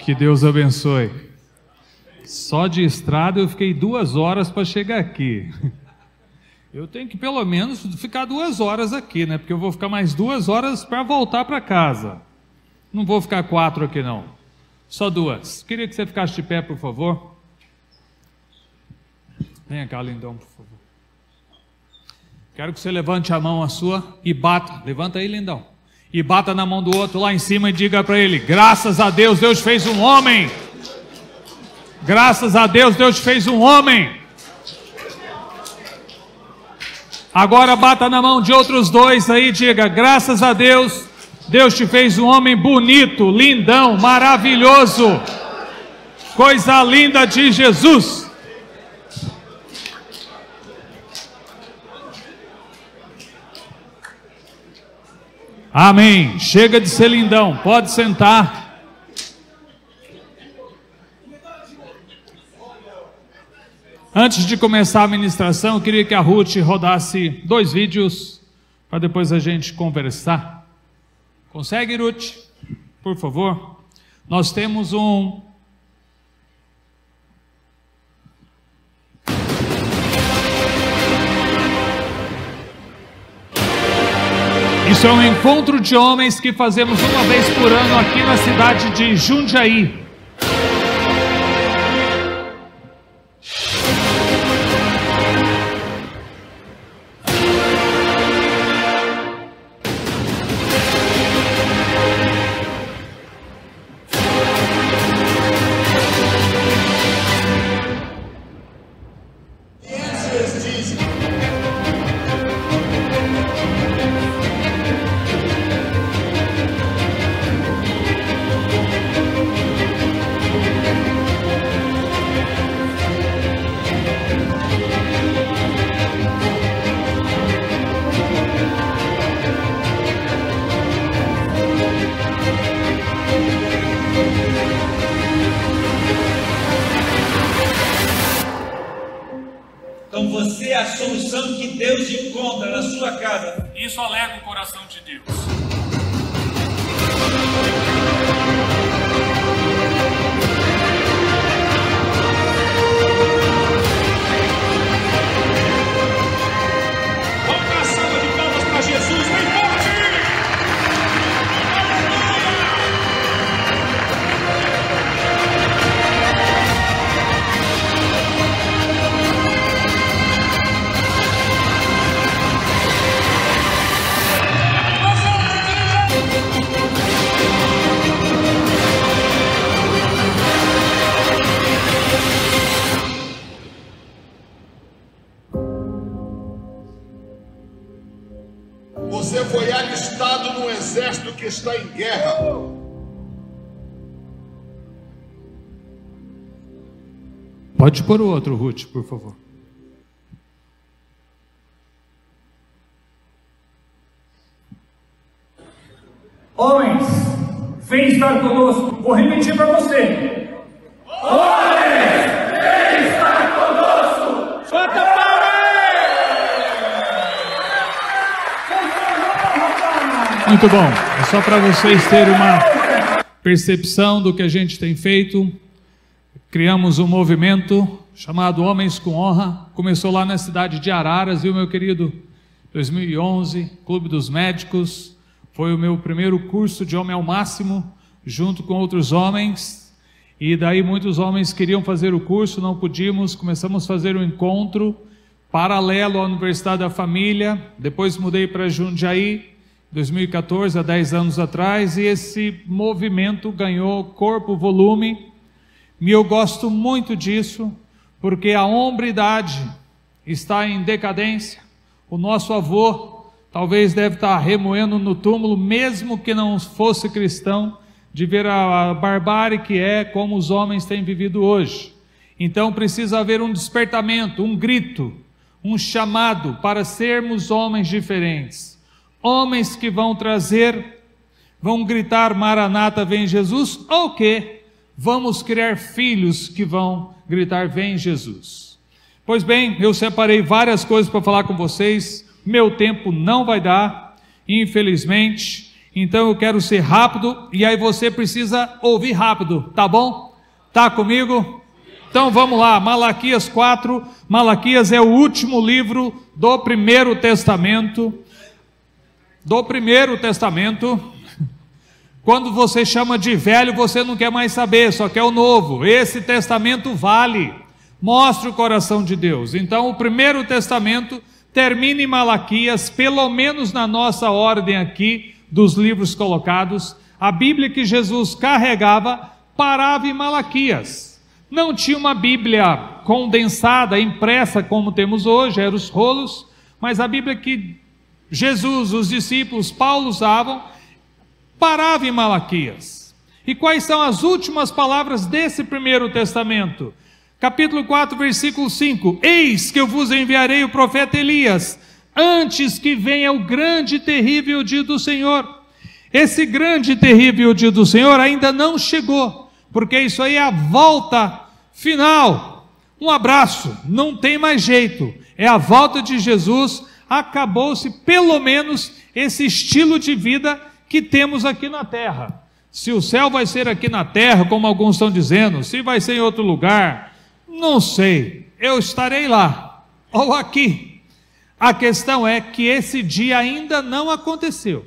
Que Deus abençoe. Só de estrada eu fiquei 2 horas para chegar aqui. Eu tenho que pelo menos ficar 2 horas aqui, né? Porque eu vou ficar mais 2 horas para voltar para casa. Não vou ficar 4 aqui não. Só 2. Queria que você ficasse de pé, por favor. Vem cá, lindão, por favor. Quero que você levante a mão a sua e bata. Levanta aí, lindão. E bata na mão do outro lá em cima e diga para ele: graças a Deus, Deus fez um homem. Graças a Deus, Deus fez um homem. Agora bata na mão de outros 2 aí e diga: graças a Deus, Deus te fez um homem bonito, lindão, maravilhoso. Coisa linda de Jesus. Amém. Chega de ser lindão, pode sentar. Antes de começar a ministração, eu queria que a Ruth rodasse 2 vídeos para depois a gente conversar. Consegue, Ruth? Por favor. Nós temos um... Isso é um encontro de homens que fazemos uma vez por ano aqui na cidade de Jundiaí. Então você é a solução que Deus encontra na sua casa. Isso alega o coração de Deus. Vamos dar uma salva de palmas para Jesus, vem forte! Você foi alistado no exército que está em guerra. Pode pôr o outro, Ruth, por favor. Homens, vem estar conosco. Vou repetir para você. Homens, vem estar conosco. Bota palma! Muito bom. É só para vocês terem uma percepção do que a gente tem feito. Criamos um movimento chamado Homens com Honra. Começou lá na cidade de Araras, viu, meu querido? 2011, Clube dos Médicos. Foi o meu primeiro curso de Homem ao Máximo, junto com outros homens. E daí muitos homens queriam fazer o curso, não podíamos. Começamos a fazer um encontro paralelo à Universidade da Família. Depois mudei para Jundiaí, 2014, há 10 anos atrás. E esse movimento ganhou corpo, volume. E eu gosto muito disso, porque a hombridade está em decadência. O nosso avô talvez deve estar remoendo no túmulo, mesmo que não fosse cristão, de ver a barbárie que é como os homens têm vivido hoje. Então precisa haver um despertamento, um grito, um chamado para sermos homens diferentes. Homens que vão gritar Maranata, vem Jesus, ou que vamos criar filhos que vão gritar vem Jesus. Pois bem, eu separei várias coisas para falar com vocês. Meu tempo não vai dar, infelizmente, Então eu quero ser rápido, e aí você precisa ouvir rápido, tá bom? Tá comigo? Então vamos lá, Malaquias 4. Malaquias é o último livro do Primeiro Testamento. Quando você chama de velho, você não quer mais saber, só quer o novo. Esse testamento vale, mostra o coração de Deus. Então o Primeiro Testamento termina em Malaquias, pelo menos na nossa ordem aqui dos livros colocados. A Bíblia que Jesus carregava parava em Malaquias. Não tinha uma Bíblia condensada, impressa como temos hoje, eram os rolos, mas a Bíblia que Jesus, os discípulos, Paulo usavam, parava em Malaquias. E quais são as últimas palavras desse Primeiro Testamento? Capítulo 4, versículo 5: Eis que eu vos enviarei o profeta Elias, antes que venha o grande e terrível dia do Senhor. Esse grande e terrível dia do Senhor ainda não chegou, porque isso aí é a volta final. Um abraço, não tem mais jeito, é a volta de Jesus. Acabou-se pelo menos esse estilo de vida que temos aqui na terra. Se o céu vai ser aqui na terra, como alguns estão dizendo, se vai ser em outro lugar, não sei, eu estarei lá, ou aqui. A questão é que esse dia ainda não aconteceu.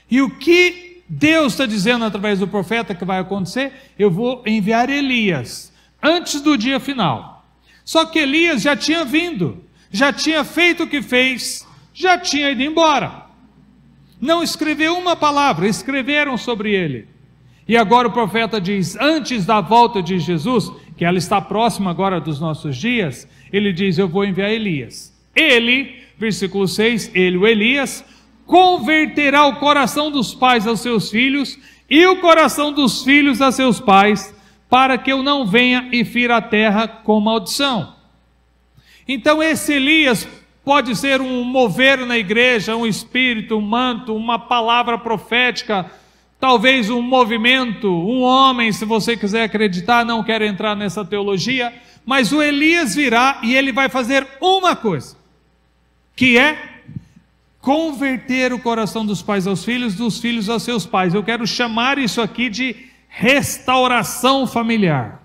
E o que Deus está dizendo através do profeta que vai acontecer? Eu vou enviar Elias, antes do dia final. Só que Elias já tinha vindo, já tinha feito o que fez, já tinha ido embora. Não escreveu uma palavra, escreveram sobre ele. E agora o profeta diz, antes da volta de Jesus, que ela está próxima agora dos nossos dias, ele diz, eu vou enviar Elias. Ele, versículo 6, ele, o Elias, converterá o coração dos pais aos seus filhos, e o coração dos filhos a seus pais, para que eu não venha e fira a terra com maldição. Então esse Elias pode ser um mover na igreja, um espírito, um manto, uma palavra profética, talvez um movimento, um homem, se você quiser acreditar, não quero entrar nessa teologia, mas o Elias virá e ele vai fazer uma coisa, que é converter o coração dos pais aos filhos, dos filhos aos seus pais. Eu quero chamar isso aqui de restauração familiar.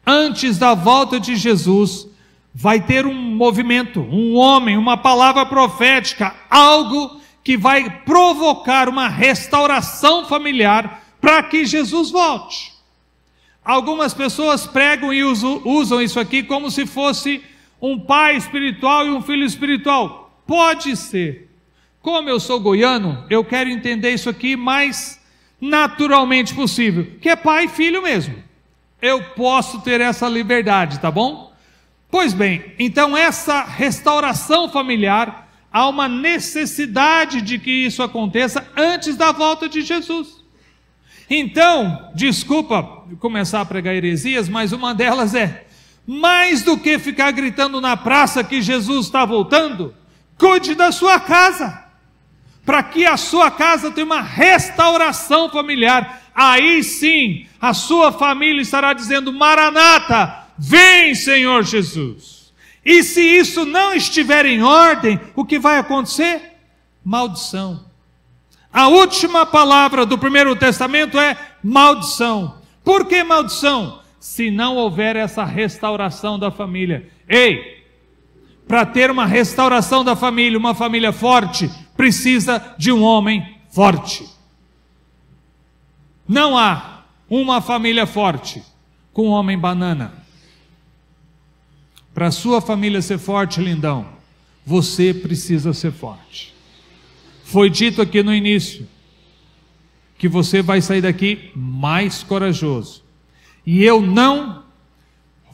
Antes da volta de Jesus, vai ter um movimento, um homem, uma palavra profética, algo que vai provocar uma restauração familiar para que Jesus volte. Algumas pessoas pregam e usam isso aqui como se fosse um pai espiritual e um filho espiritual. Pode ser. Como eu sou goiano, eu quero entender isso aqui mais naturalmente possível, que é pai e filho mesmo. Eu posso ter essa liberdade, tá bom? Pois bem, então essa restauração familiar, há uma necessidade de que isso aconteça antes da volta de Jesus. Então, desculpa começar a pregar heresias, mas uma delas é, mais do que ficar gritando na praça que Jesus está voltando, cuide da sua casa, para que a sua casa tenha uma restauração familiar. Aí sim, a sua família estará dizendo, Maranata, vem Senhor Jesus. E se isso não estiver em ordem, o que vai acontecer? Maldição. A última palavra do Primeiro Testamento é maldição. Por que maldição? Se não houver essa restauração da família. Ei, para ter uma restauração da família, uma família forte, precisa de um homem forte. Não há uma família forte com um homem banana. Para a sua família ser forte, lindão, você precisa ser forte. Foi dito aqui no início que você vai sair daqui mais corajoso. E eu não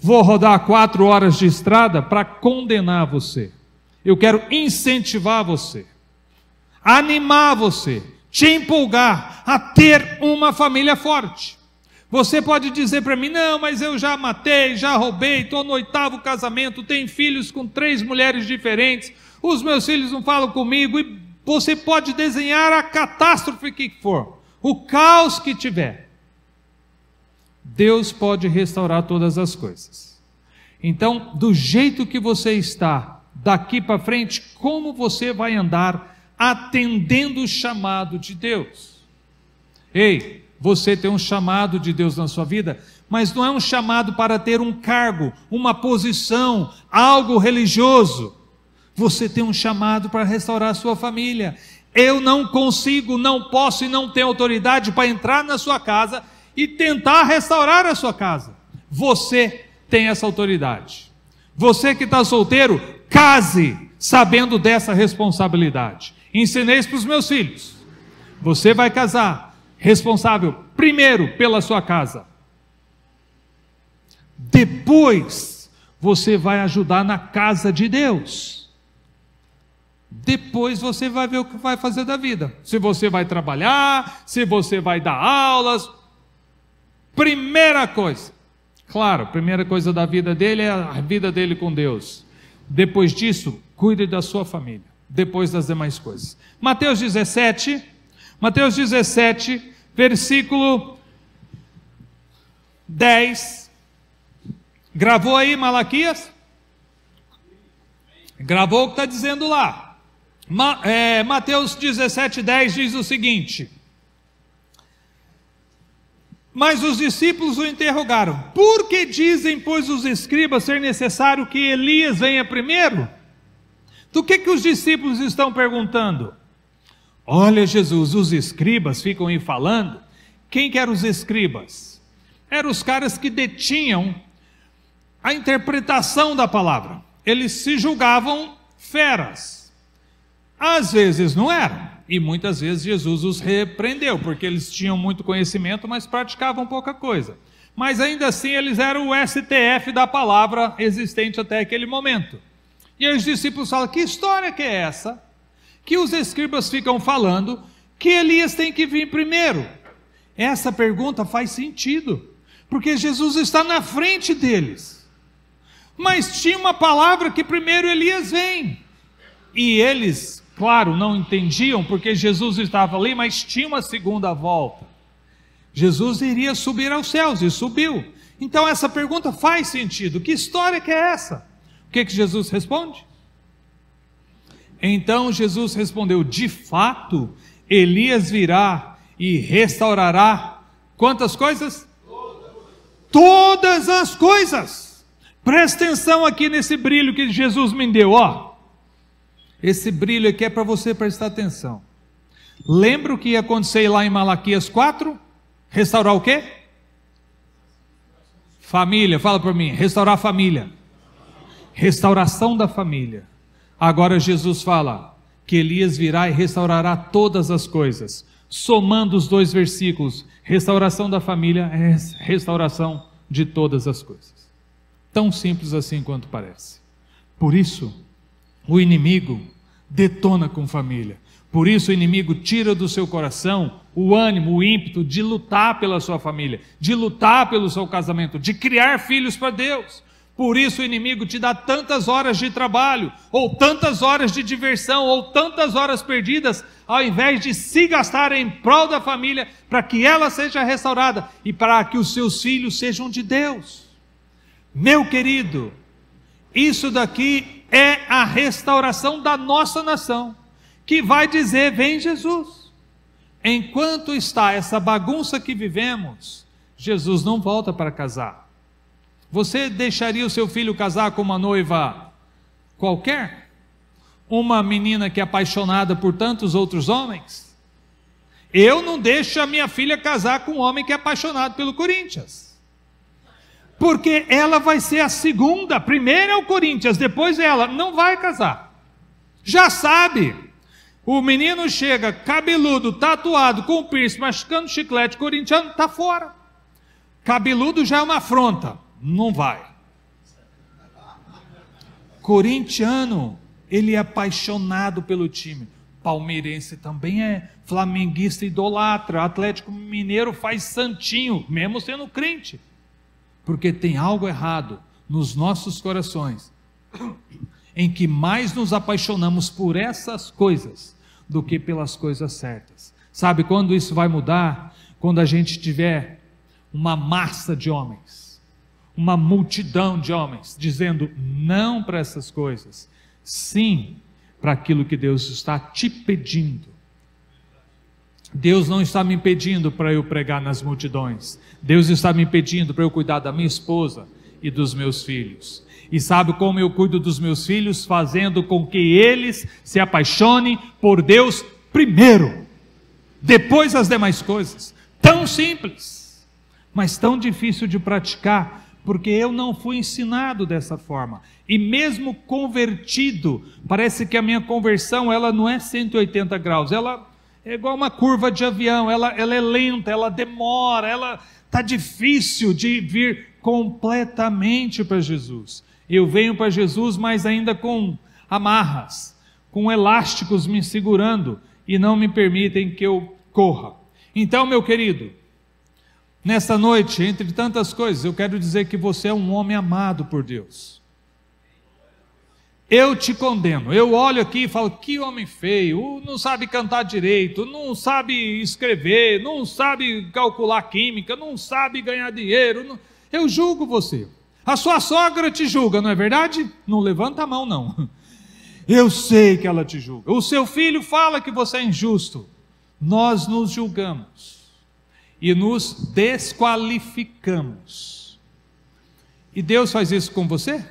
vou rodar 4 horas de estrada para condenar você. Eu quero incentivar você, animar você, te empolgar a ter uma família forte. Você pode dizer para mim, não, mas eu já matei, já roubei, estou no 8º casamento, tenho filhos com 3 mulheres diferentes, os meus filhos não falam comigo, e você pode desenhar a catástrofe que for, o caos que tiver. Deus pode restaurar todas as coisas. Então, do jeito que você está, daqui para frente, como você vai andar atendendo o chamado de Deus. Ei, você tem um chamado de Deus na sua vida, mas não é um chamado para ter um cargo, uma posição, algo religioso. Você tem um chamado para restaurar a sua família. Eu não consigo, não posso e não tenho autoridade para entrar na sua casa e tentar restaurar a sua casa. Você tem essa autoridade. Você que está solteiro, case sabendo dessa responsabilidade. Ensinei isso para os meus filhos. Você vai casar responsável primeiro pela sua casa. Depois você vai ajudar na casa de Deus. Depois você vai ver o que vai fazer da vida. Se você vai trabalhar, se você vai dar aulas. Primeira coisa. Claro, a primeira coisa da vida dele é a vida dele com Deus. Depois disso, cuide da sua família. Depois das demais coisas. Mateus 17, versículo 10. Gravou aí, Malaquias? Gravou o que está dizendo lá. Mateus 17, 10 diz o seguinte: mas os discípulos o interrogaram: por que dizem, pois, os escribas ser necessário que Elias venha primeiro? Do que os discípulos estão perguntando? Olha, Jesus, os escribas ficam aí falando. Quem que eram os escribas? Eram os caras que detinham a interpretação da palavra. Eles se julgavam feras. Às vezes não eram. E muitas vezes Jesus os repreendeu, porque eles tinham muito conhecimento, mas praticavam pouca coisa. Mas ainda assim eles eram o STF da palavra existente até aquele momento. E aí os discípulos falam: que história que é essa? Que os escribas ficam falando que Elias tem que vir primeiro. Essa pergunta faz sentido, porque Jesus está na frente deles. Mas tinha uma palavra que primeiro Elias vem. E eles, claro, não entendiam, porque Jesus estava ali, mas tinha uma segunda volta. Jesus iria subir aos céus, e subiu. Então essa pergunta faz sentido. Que história que é essa? O que Jesus responde? Então Jesus respondeu: de fato, Elias virá e restaurará quantas coisas? Todas as coisas. Presta atenção aqui nesse brilho que Jesus me deu, ó. Esse brilho aqui é para você prestar atenção. Lembra o que ia acontecer lá em Malaquias 4? Restaurar o quê? Família, fala para mim. Restaurar a família. Restauração da família. Agora Jesus fala que Elias virá e restaurará todas as coisas. Somando os dois versículos, restauração da família é restauração de todas as coisas. Tão simples assim quanto parece. Por isso, o inimigo detona com família. Por isso o inimigo tira do seu coração o ânimo, o ímpeto de lutar pela sua família, de lutar pelo seu casamento, de criar filhos para Deus. Por isso o inimigo te dá tantas horas de trabalho, ou tantas horas de diversão, ou tantas horas perdidas, ao invés de se gastar em prol da família, para que ela seja restaurada, e para que os seus filhos sejam de Deus. Meu querido, isso daqui é a restauração da nossa nação, que vai dizer: vem Jesus. Enquanto está essa bagunça que vivemos, Jesus não volta para casar. Você deixaria o seu filho casar com uma noiva qualquer? Uma menina que é apaixonada por tantos outros homens? Eu não deixo a minha filha casar com um homem que é apaixonado pelo Corinthians. Porque ela vai ser a segunda. Primeiro é o Corinthians, depois ela. Não vai casar. Já sabe. O menino chega cabeludo, tatuado, com piercing, mascando chiclete corintiano, está fora. Cabeludo já é uma afronta. Não vai. Corintiano, ele é apaixonado pelo time. Palmeirense também é. Flamenguista idolatra. Atlético Mineiro faz santinho, mesmo sendo crente. Porque tem algo errado nos nossos corações, em que mais nos apaixonamos por essas coisas do que pelas coisas certas. Sabe quando isso vai mudar? Quando a gente tiver uma massa de homens, uma multidão de homens, dizendo não para essas coisas, sim para aquilo que Deus está te pedindo. Deus não está me pedindo para eu pregar nas multidões. Deus está me pedindo para eu cuidar da minha esposa e dos meus filhos. E sabe como eu cuido dos meus filhos? Fazendo com que eles se apaixonem por Deus primeiro, depois as demais coisas. Tão simples, mas tão difícil de praticar, porque eu não fui ensinado dessa forma. E mesmo convertido, parece que a minha conversão, ela não é 180 graus, ela é igual uma curva de avião, ela é lenta, ela demora, ela está difícil de vir completamente para Jesus. Eu venho para Jesus, mas ainda com amarras, com elásticos me segurando e não me permitem que eu corra. Então, meu querido, nessa noite, entre tantas coisas, eu quero dizer que você é um homem amado por Deus. Eu te condeno, eu olho aqui e falo, que homem feio, não sabe cantar direito, não sabe escrever, não sabe calcular química, não sabe ganhar dinheiro, eu julgo você. A sua sogra te julga, não é verdade? Não levanta a mão não, eu sei que ela te julga. O seu filho fala que você é injusto. Nós nos julgamos e nos desqualificamos. E Deus faz isso com você?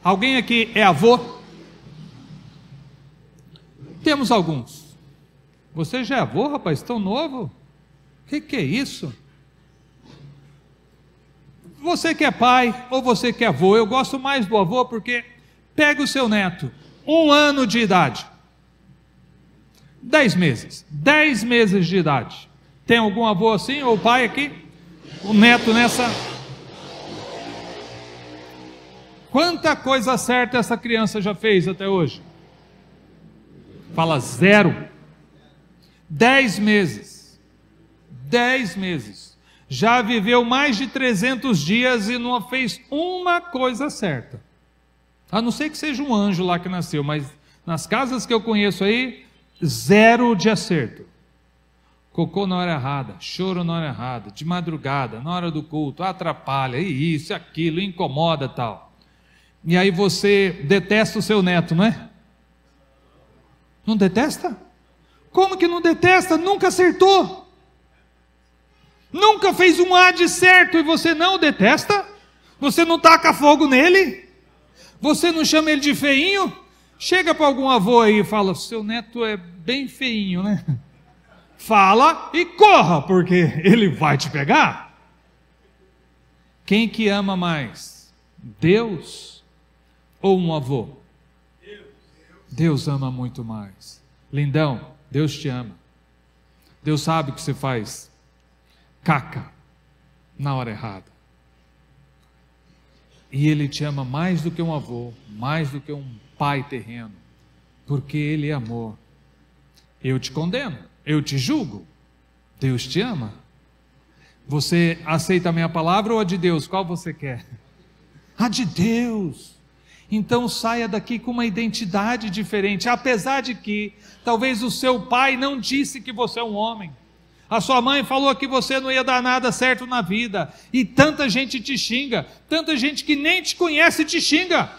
Alguém aqui é avô? Temos alguns. Você já é avô, rapaz? Tão novo? O que é isso? Você que é pai ou você que é avô, eu gosto mais do avô porque pega o seu neto, 1 ano de idade, 10 meses de idade. Tem algum avô assim, ou pai aqui? O neto nessa... Quanta coisa certa essa criança já fez até hoje? Fala 0. 10 meses. 10 meses. Já viveu mais de 300 dias e não fez uma coisa certa. A não ser que seja um anjo lá que nasceu, mas nas casas que eu conheço aí, 0 de acerto. Cocô na hora errada, choro na hora errada, de madrugada, na hora do culto, atrapalha, e isso, aquilo, incomoda tal. E aí você detesta o seu neto, não é? Não detesta? Como que não detesta? Nunca acertou. Nunca fez um A de certo e você não o detesta? Você não taca fogo nele? Você não chama ele de feinho? Chega para algum avô aí e fala, seu neto é bem feinho, né? Fala e corra, porque ele vai te pegar. Quem que ama mais? Deus ou um avô? Deus ama muito mais. Lindão, Deus te ama. Deus sabe que você faz caca na hora errada. E Ele te ama mais do que um avô, mais do que um pai terreno, porque Ele é amor. Eu te condeno, eu te julgo. Deus te ama. Você aceita a minha palavra ou a de Deus? Qual você quer? A de Deus. Então saia daqui com uma identidade diferente, apesar de que talvez o seu pai não disse que você é um homem, a sua mãe falou que você não ia dar nada certo na vida, e tanta gente te xinga, tanta gente que nem te conhece te xinga,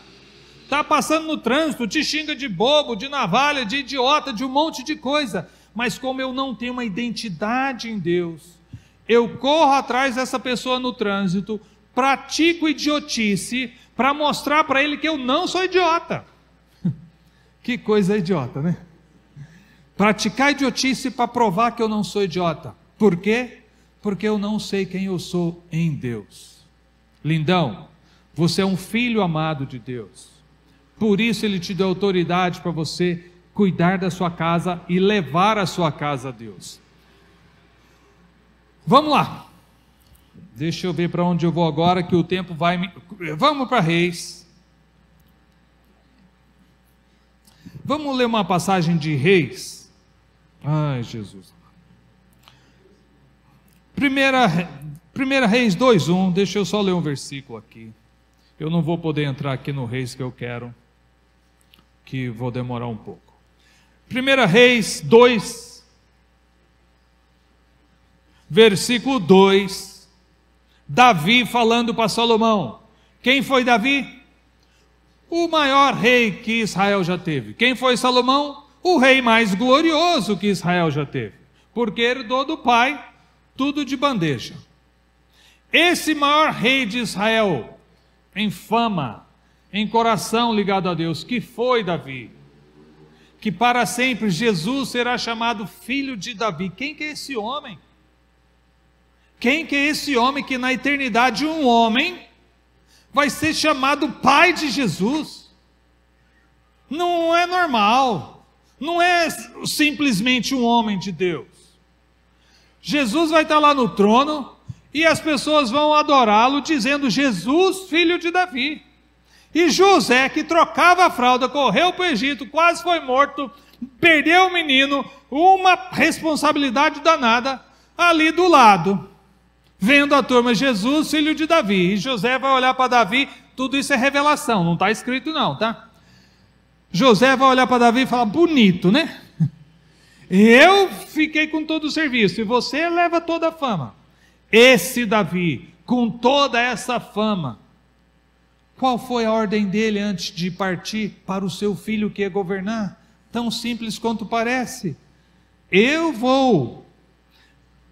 está passando no trânsito, te xinga de bobo, de navalha, de idiota, de um monte de coisa, mas como eu não tenho uma identidade em Deus, eu corro atrás dessa pessoa no trânsito, pratico idiotice, para mostrar para ele que eu não sou idiota. Que coisa idiota, né? Praticar idiotice para provar que eu não sou idiota. Por quê? Porque eu não sei quem eu sou em Deus. Lindão, você é um filho amado de Deus. Por isso Ele te deu autoridade para você cuidar da sua casa e levar a sua casa a Deus. Vamos lá. Deixa eu ver para onde eu vou agora, que o tempo vai me... Vamos para Reis. Vamos ler uma passagem de Reis. Ai, Jesus. Primeira Reis 2:1. Deixa eu só ler um versículo aqui. Eu não vou poder entrar aqui no Reis que eu quero, que vou demorar um pouco. 1 Reis 2, versículo 2, Davi falando para Salomão. Quem foi Davi? o maior rei que Israel já teve. Quem foi Salomão? O rei mais glorioso que Israel já teve, porque herdou do pai tudo de bandeja. Esse maior rei de Israel, em fama, em coração ligado a Deus, que foi Davi, que para sempre Jesus será chamado filho de Davi. Quem que é esse homem? Quem que é esse homem que na eternidade um homem vai ser chamado pai de Jesus? Não é normal, não é simplesmente um homem de Deus. Jesus vai estar lá no trono e as pessoas vão adorá-lo dizendo Jesus, filho de Davi. E José, que trocava a fralda, correu para o Egito, quase foi morto, perdeu o menino, uma responsabilidade danada, ali do lado, vendo a turma, Jesus, filho de Davi. E José vai olhar para Davi, tudo isso é revelação, não está escrito não, tá? José vai olhar para Davi e falar, bonito, né? Eu fiquei com todo o serviço, e você leva toda a fama. Esse Davi, com toda essa fama, qual foi a ordem dele antes de partir para o seu filho que ia governar? Tão simples quanto parece. Eu vou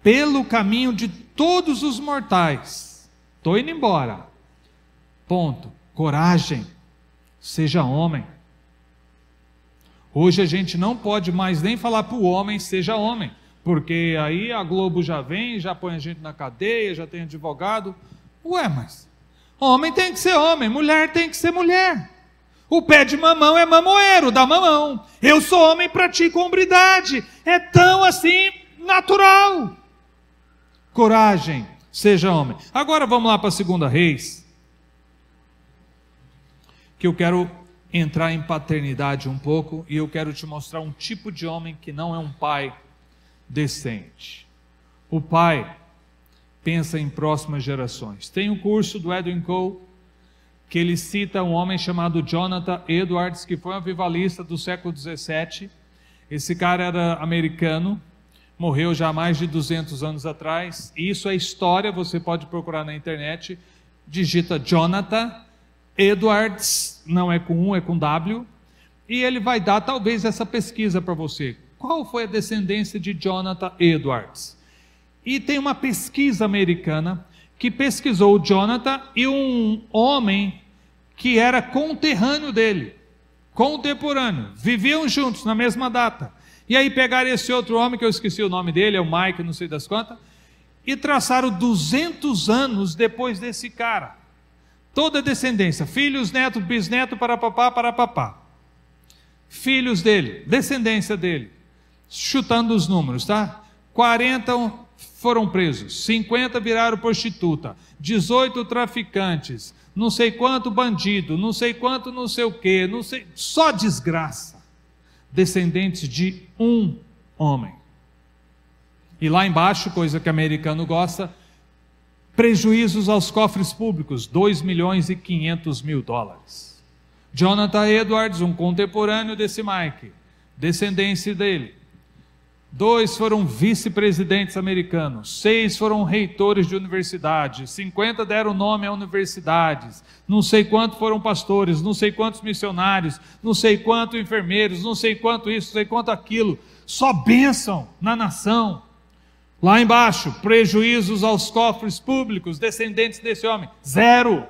pelo caminho de todos os mortais. Estou indo embora. Ponto. Coragem. Seja homem. Hoje a gente não pode mais nem falar para o homem, seja homem. Porque aí a Globo já vem, já põe a gente na cadeia, já tem advogado. Ué, mas homem tem que ser homem, mulher tem que ser mulher. O pé de mamão é mamoeiro, dá mamão. Eu sou homem, pratico hombridade. É tão assim, natural. Coragem, seja homem. Agora vamos lá para a 2 Reis, que eu quero entrar em paternidade um pouco, e eu quero te mostrar um tipo de homem que não é um pai decente. O pai pensa em próximas gerações. Tem um curso do Edwin Cole, que ele cita um homem chamado Jonathan Edwards, que foi um avivalista do século 17. Esse cara era americano, morreu já há mais de 200 anos atrás. E isso é história, você pode procurar na internet, digita Jonathan Edwards, não é com é com W, e ele vai dar talvez essa pesquisa para você. Qual foi a descendência de Jonathan Edwards? E tem uma pesquisa americana que pesquisou o Jonathan e um homem que era conterrâneo dele, contemporâneo, viviam juntos na mesma data. E aí pegaram esse outro homem, que eu esqueci o nome dele, é o Mike, não sei das quantas, e traçaram 200 anos depois desse cara. Toda a descendência, filhos, netos, bisnetos, para papá. Filhos dele, descendência dele, chutando os números, tá? 40 foram presos, 50 viraram prostituta, 18 traficantes, não sei quanto bandido, não sei quanto não sei o quê, não sei, só desgraça. Descendentes de um homem. E lá embaixo, coisa que americano gosta, prejuízos aos cofres públicos, 2.500.000 dólares. Jonathan Edwards, um contemporâneo desse Mike, descendência dele. 2 foram vice-presidentes americanos, 6 foram reitores de universidades, 50 deram nome a universidades, não sei quantos foram pastores, não sei quantos missionários, não sei quantos enfermeiros, não sei quanto isso, não sei quanto aquilo, só bênção na nação. Lá embaixo, prejuízos aos cofres públicos, descendentes desse homem, 0.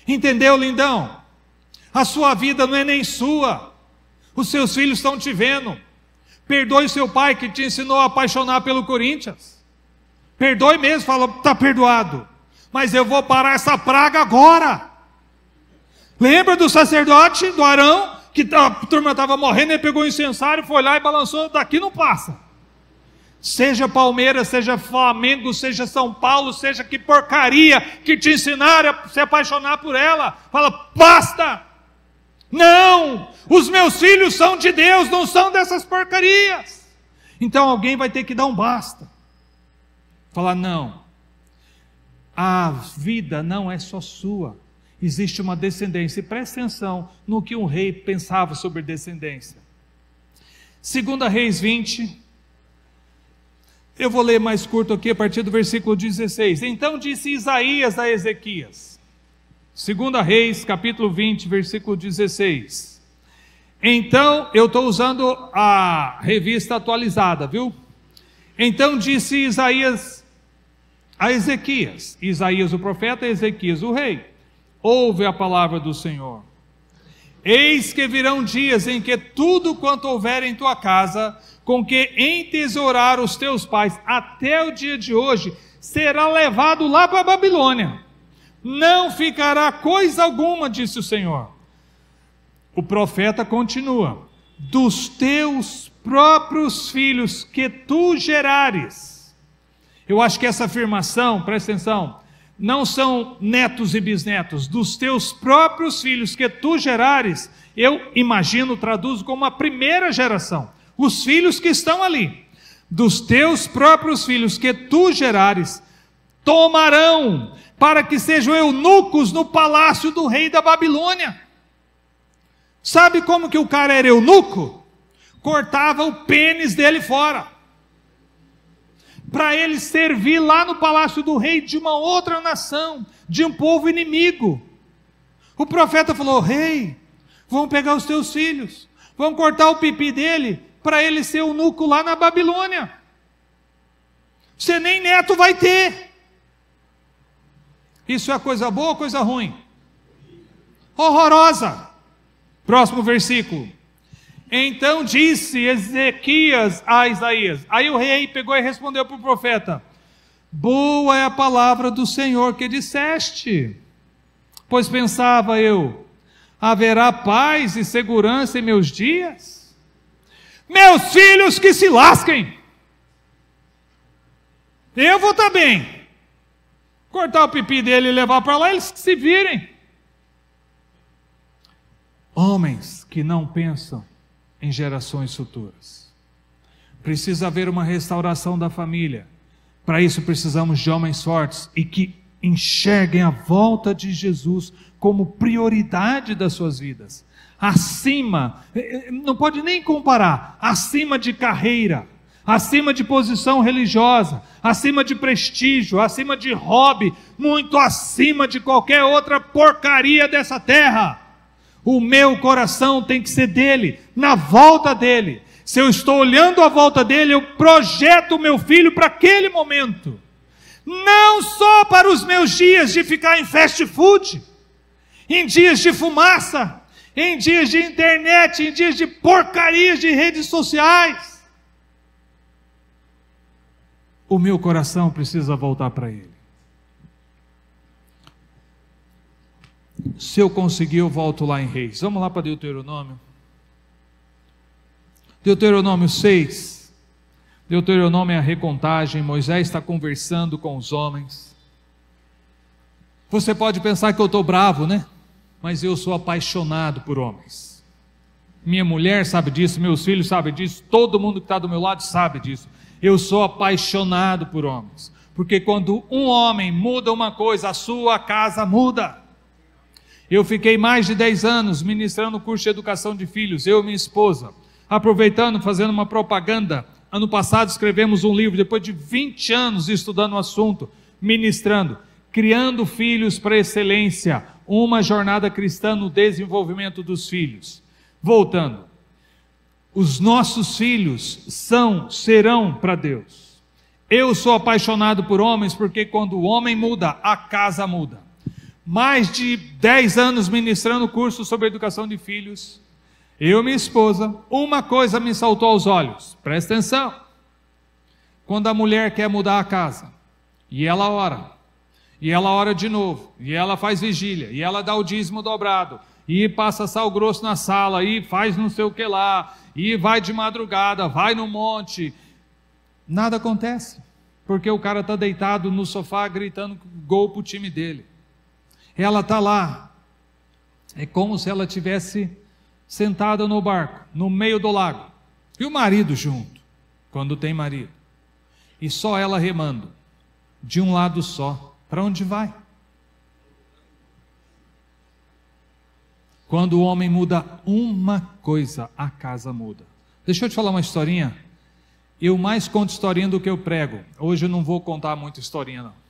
Entendeu, lindão? A sua vida não é nem sua, os seus filhos estão te vendo. Perdoe seu pai que te ensinou a apaixonar pelo Corinthians. Perdoe mesmo, fala, está perdoado. Mas eu vou parar essa praga agora. Lembra do sacerdote, do Arão, que a turma estava morrendo, ele pegou o incensário, foi lá e balançou, daqui não passa. Seja Palmeiras, seja Flamengo, seja São Paulo, seja que porcaria que te ensinaram a se apaixonar por ela. Fala, basta! Não! Os meus filhos são de Deus, não são dessas porcarias. Então alguém vai ter que dar um basta. Falar, não. A vida não é só sua. Existe uma descendência. E preste atenção no que um rei pensava sobre descendência. 2 Reis 20. Eu vou ler mais curto aqui, a partir do versículo 16. Então disse Isaías a Ezequias: 2 Reis, capítulo 20, versículo 16. Então, eu estou usando a revista atualizada, viu? Então disse Isaías a Ezequias, Isaías o profeta, Ezequias o rei: ouve a palavra do Senhor. Eis que virão dias em que tudo quanto houver em tua casa, com que entesourar os teus pais até o dia de hoje, será levado lá para a Babilônia. Não ficará coisa alguma, disse o Senhor. O profeta continua: dos teus próprios filhos que tu gerares. Eu acho que essa afirmação, presta atenção, não são netos e bisnetos, dos teus próprios filhos que tu gerares, eu imagino, traduzo como a primeira geração, os filhos que estão ali. Dos teus próprios filhos que tu gerares, tomarão, para que sejam eunucos no palácio do rei da Babilônia. Sabe como que o cara era eunuco? Cortava o pênis dele fora, para ele servir lá no palácio do rei de uma outra nação, de um povo inimigo. O profeta falou: rei, vão pegar os teus filhos, vão cortar o pipi dele, para ele ser eunuco lá na Babilônia. Você nem neto vai ter. Isso é coisa boa ou coisa ruim? Horrorosa. Próximo versículo. Então disse Ezequias a Isaías. Aí o rei pegou e respondeu para o profeta: boa é a palavra do Senhor que disseste. Pois pensava eu, haverá paz e segurança em meus dias? Meus filhos que se lasquem. Eu vou estar bem. Cortar o pipi dele e levar para lá, eles que se virem. Homens que não pensam em gerações futuras. Precisa haver uma restauração da família. Para isso precisamos de homens fortes e que enxerguem a volta de Jesus como prioridade das suas vidas. Acima, não pode nem comparar, acima de carreira, acima de posição religiosa, acima de prestígio, acima de hobby, muito acima de qualquer outra porcaria dessa terra. O meu coração tem que ser dele, na volta dele. Se eu estou olhando a volta dele, eu projeto o meu filho para aquele momento. Não só para os meus dias de ficar em fast food, em dias de fumaça, em dias de internet, em dias de porcarias de redes sociais. O meu coração precisa voltar para ele. Se eu conseguir, eu volto lá em Reis. Vamos lá para Deuteronômio. Deuteronômio 6. Deuteronômio é a recontagem. Moisés está conversando com os homens. Você pode pensar que eu estou bravo, né? Mas eu sou apaixonado por homens. Minha mulher sabe disso, meus filhos sabem disso, todo mundo que está do meu lado sabe disso. Eu sou apaixonado por homens. Porque quando um homem muda uma coisa, a sua casa muda. Eu fiquei mais de 10 anos ministrando o curso de educação de filhos, eu e minha esposa, aproveitando, fazendo uma propaganda. Ano passado escrevemos um livro, depois de 20 anos estudando o assunto, ministrando, criando filhos para excelência, uma jornada cristã no desenvolvimento dos filhos. Voltando, os nossos filhos serão para Deus. Eu sou apaixonado por homens, porque quando o homem muda, a casa muda. Mais de 10 anos ministrando curso sobre educação de filhos, eu e minha esposa, uma coisa me saltou aos olhos, presta atenção. Quando a mulher quer mudar a casa, e ela ora de novo, e ela faz vigília, e ela dá o dízimo dobrado, e passa sal grosso na sala, e faz não sei o que lá, e vai de madrugada, vai no monte, nada acontece, porque o cara está deitado no sofá gritando gol para o time dele. Ela está lá, é como se ela estivesse sentada no barco, no meio do lago, e o marido junto, quando tem marido, e só ela remando, de um lado só. Para onde vai? Quando o homem muda uma coisa, a casa muda. Deixa eu te falar uma historinha. Eu mais conto historinha do que eu prego. Hoje eu não vou contar muita historinha não.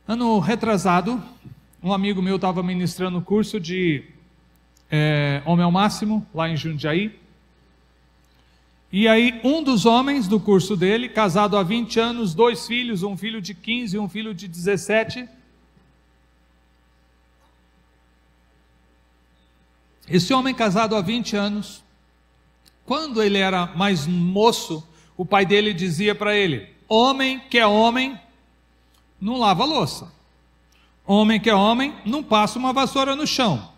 Ano retrasado, um amigo meu estava ministrando o curso de Homem ao Máximo, lá em Jundiaí. E aí, um dos homens do curso dele, casado há 20 anos, 2 filhos, um filho de 15 e um filho de 17. Esse homem casado há 20 anos, quando ele era mais moço, o pai dele dizia para ele: homem que é homem, não lava a louça. Homem que é homem, não passa uma vassoura no chão.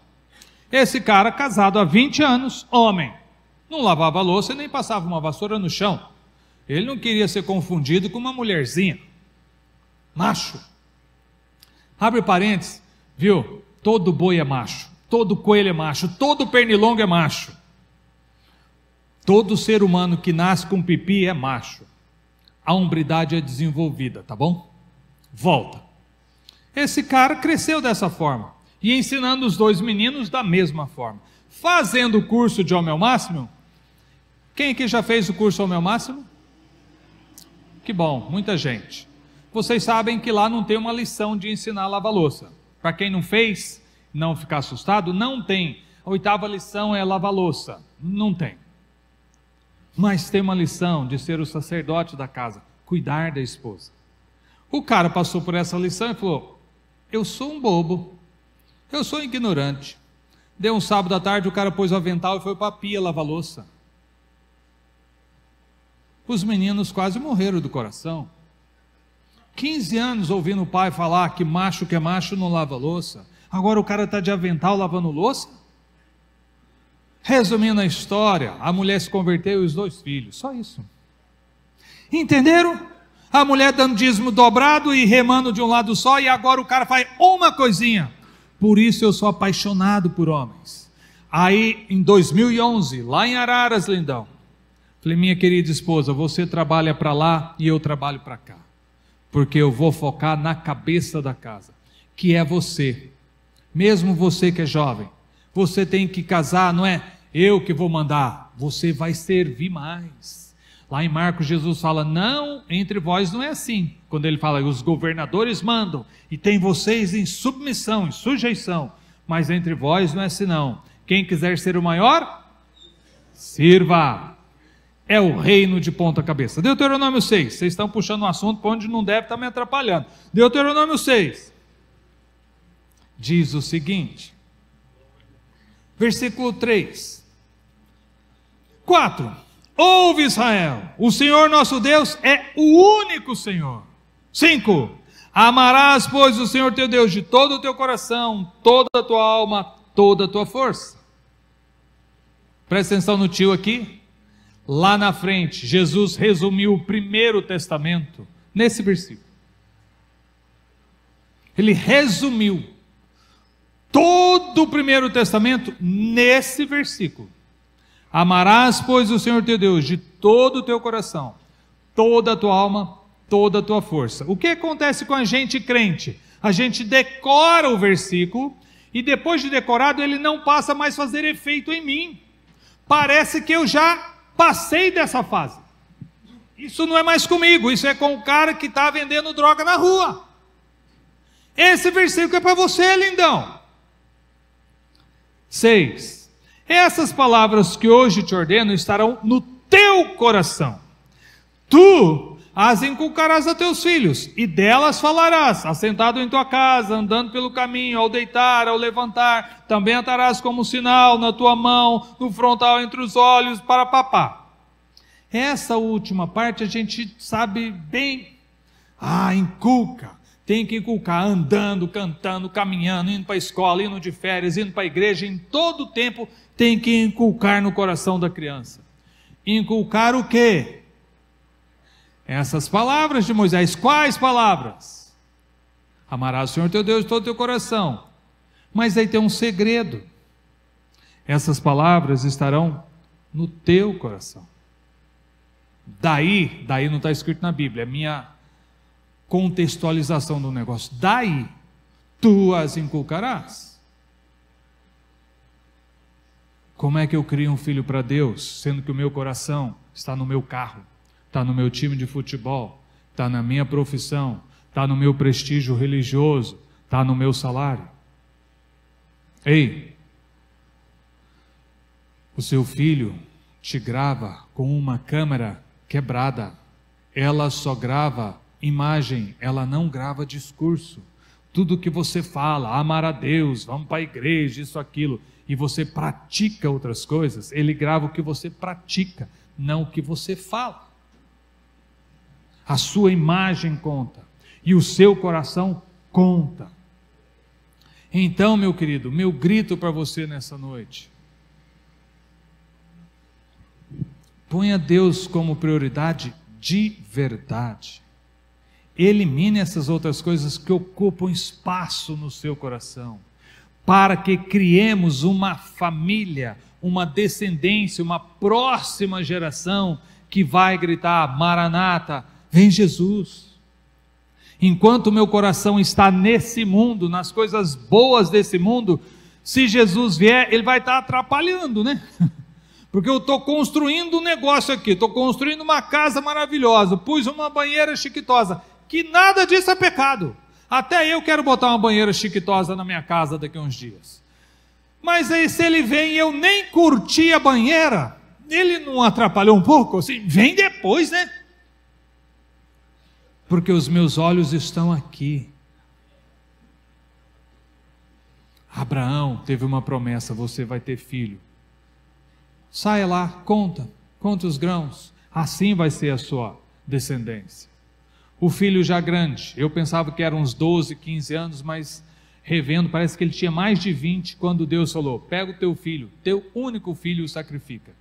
Esse cara, casado há 20 anos, homem, não lavava a louça e nem passava uma vassoura no chão. Ele não queria ser confundido com uma mulherzinha. Macho. Abre parênteses, viu? Todo boi é macho, todo coelho é macho, todo pernilongo é macho. Todo ser humano que nasce com pipi é macho. A hombridade é desenvolvida, tá bom? Volta. Esse cara cresceu dessa forma e ensinando os 2 meninos da mesma forma. Fazendo o curso de Homem ao Máximo. Quem aqui já fez o curso Homem ao Máximo? Que bom, muita gente. Vocês sabem que lá não tem uma lição de ensinar a lavar louça. Para quem não fez, não ficar assustado, não tem. A 8ª lição é lavar louça. Não tem. Mas tem uma lição de ser o sacerdote da casa, cuidar da esposa. O cara passou por essa lição e falou: eu sou um bobo, eu sou ignorante. Deu um sábado à tarde, o cara pôs o avental e foi para a pia lavar louça. Os meninos quase morreram do coração. 15 anos ouvindo o pai falar que é macho não lava louça. Agora o cara está de avental lavando louça? Resumindo a história, a mulher se converteu e os 2 filhos, só isso. Entenderam? A mulher dando dízimo dobrado e remando de um lado só, e agora o cara faz uma coisinha. Por isso eu sou apaixonado por homens. Aí em 2011, lá em Araras, lindão, falei: minha querida esposa, você trabalha para lá e eu trabalho para cá, porque eu vou focar na cabeça da casa, que é você. Mesmo você que é jovem, você tem que casar, não é eu que vou mandar, você vai servir mais. Lá em Marcos, Jesus fala: não, entre vós não é assim. Quando ele fala, os governadores mandam, e tem vocês em submissão, em sujeição, mas entre vós não é assim não. Quem quiser ser o maior, sirva. É o reino de ponta cabeça. Deuteronômio 6, vocês estão puxando um assunto para onde não deve estar me atrapalhando. Deuteronômio 6, diz o seguinte, versículo 3, 4, ouve Israel, o Senhor nosso Deus é o único Senhor. 5, amarás pois o Senhor teu Deus de todo o teu coração, toda a tua alma, toda a tua força. Presta atenção no tio aqui. Lá na frente, Jesus resumiu o Primeiro Testamento nesse versículo. Ele resumiu todo o Primeiro Testamento nesse versículo. Amarás, pois, o Senhor teu Deus de todo o teu coração, toda a tua alma, toda a tua força. O que acontece com a gente crente? A gente decora o versículo e depois de decorado ele não passa mais a fazer efeito em mim. Parece que eu já passei dessa fase. Isso não é mais comigo, isso é com o cara que está vendendo droga na rua. Esse versículo é para você, lindão. 6. Essas palavras que hoje te ordeno estarão no teu coração. Tu as inculcarás a teus filhos, e delas falarás, assentado em tua casa, andando pelo caminho, ao deitar, ao levantar, também atarás como sinal na tua mão, no frontal entre os olhos, para papá. Essa última parte a gente sabe bem. Inculca, tem que inculcar, andando, cantando, caminhando, indo para a escola, indo de férias, indo para a igreja, em todo o tempo tem que inculcar no coração da criança. Inculcar o quê? Essas palavras de Moisés. Quais palavras? Amarás o Senhor teu Deus de todo o teu coração. Mas aí tem um segredo. Essas palavras estarão no teu coração. Daí não está escrito na Bíblia, é minha contextualização do negócio. Daí tu as inculcarás. Como é que eu crio um filho para Deus, sendo que o meu coração está no meu carro, está no meu time de futebol, está na minha profissão, está no meu prestígio religioso, está no meu salário? Ei, o seu filho te grava com uma câmera quebrada. Ela só grava imagem, ela não grava discurso. Tudo que você fala, amar a Deus, vamos para a igreja, isso, aquilo, e você pratica outras coisas, ele grava o que você pratica, não o que você fala. A sua imagem conta, e o seu coração conta. Então, meu querido, meu grito para você nessa noite: ponha Deus como prioridade de verdade. Elimine essas outras coisas que ocupam espaço no seu coração, para que criemos uma família, uma descendência, uma próxima geração que vai gritar: Maranata, vem Jesus. Enquanto o meu coração está nesse mundo, nas coisas boas desse mundo, se Jesus vier, ele vai estar atrapalhando, né? Porque eu estou construindo um negócio aqui, estou construindo uma casa maravilhosa, pus uma banheira chiquitosa, que nada disso é pecado. Até eu quero botar uma banheira chiquitosa na minha casa daqui a uns dias. Mas aí se ele vem e eu nem curti a banheira, ele não atrapalhou um pouco? Assim, vem depois, né? Porque os meus olhos estão aqui. Abraão teve uma promessa: você vai ter filho. Saia lá, conta os grãos, assim vai ser a sua descendência. O filho já grande, eu pensava que eram uns 12, 15 anos, mas revendo, parece que ele tinha mais de 20, quando Deus falou: pega o teu filho, teu único filho, o sacrifica.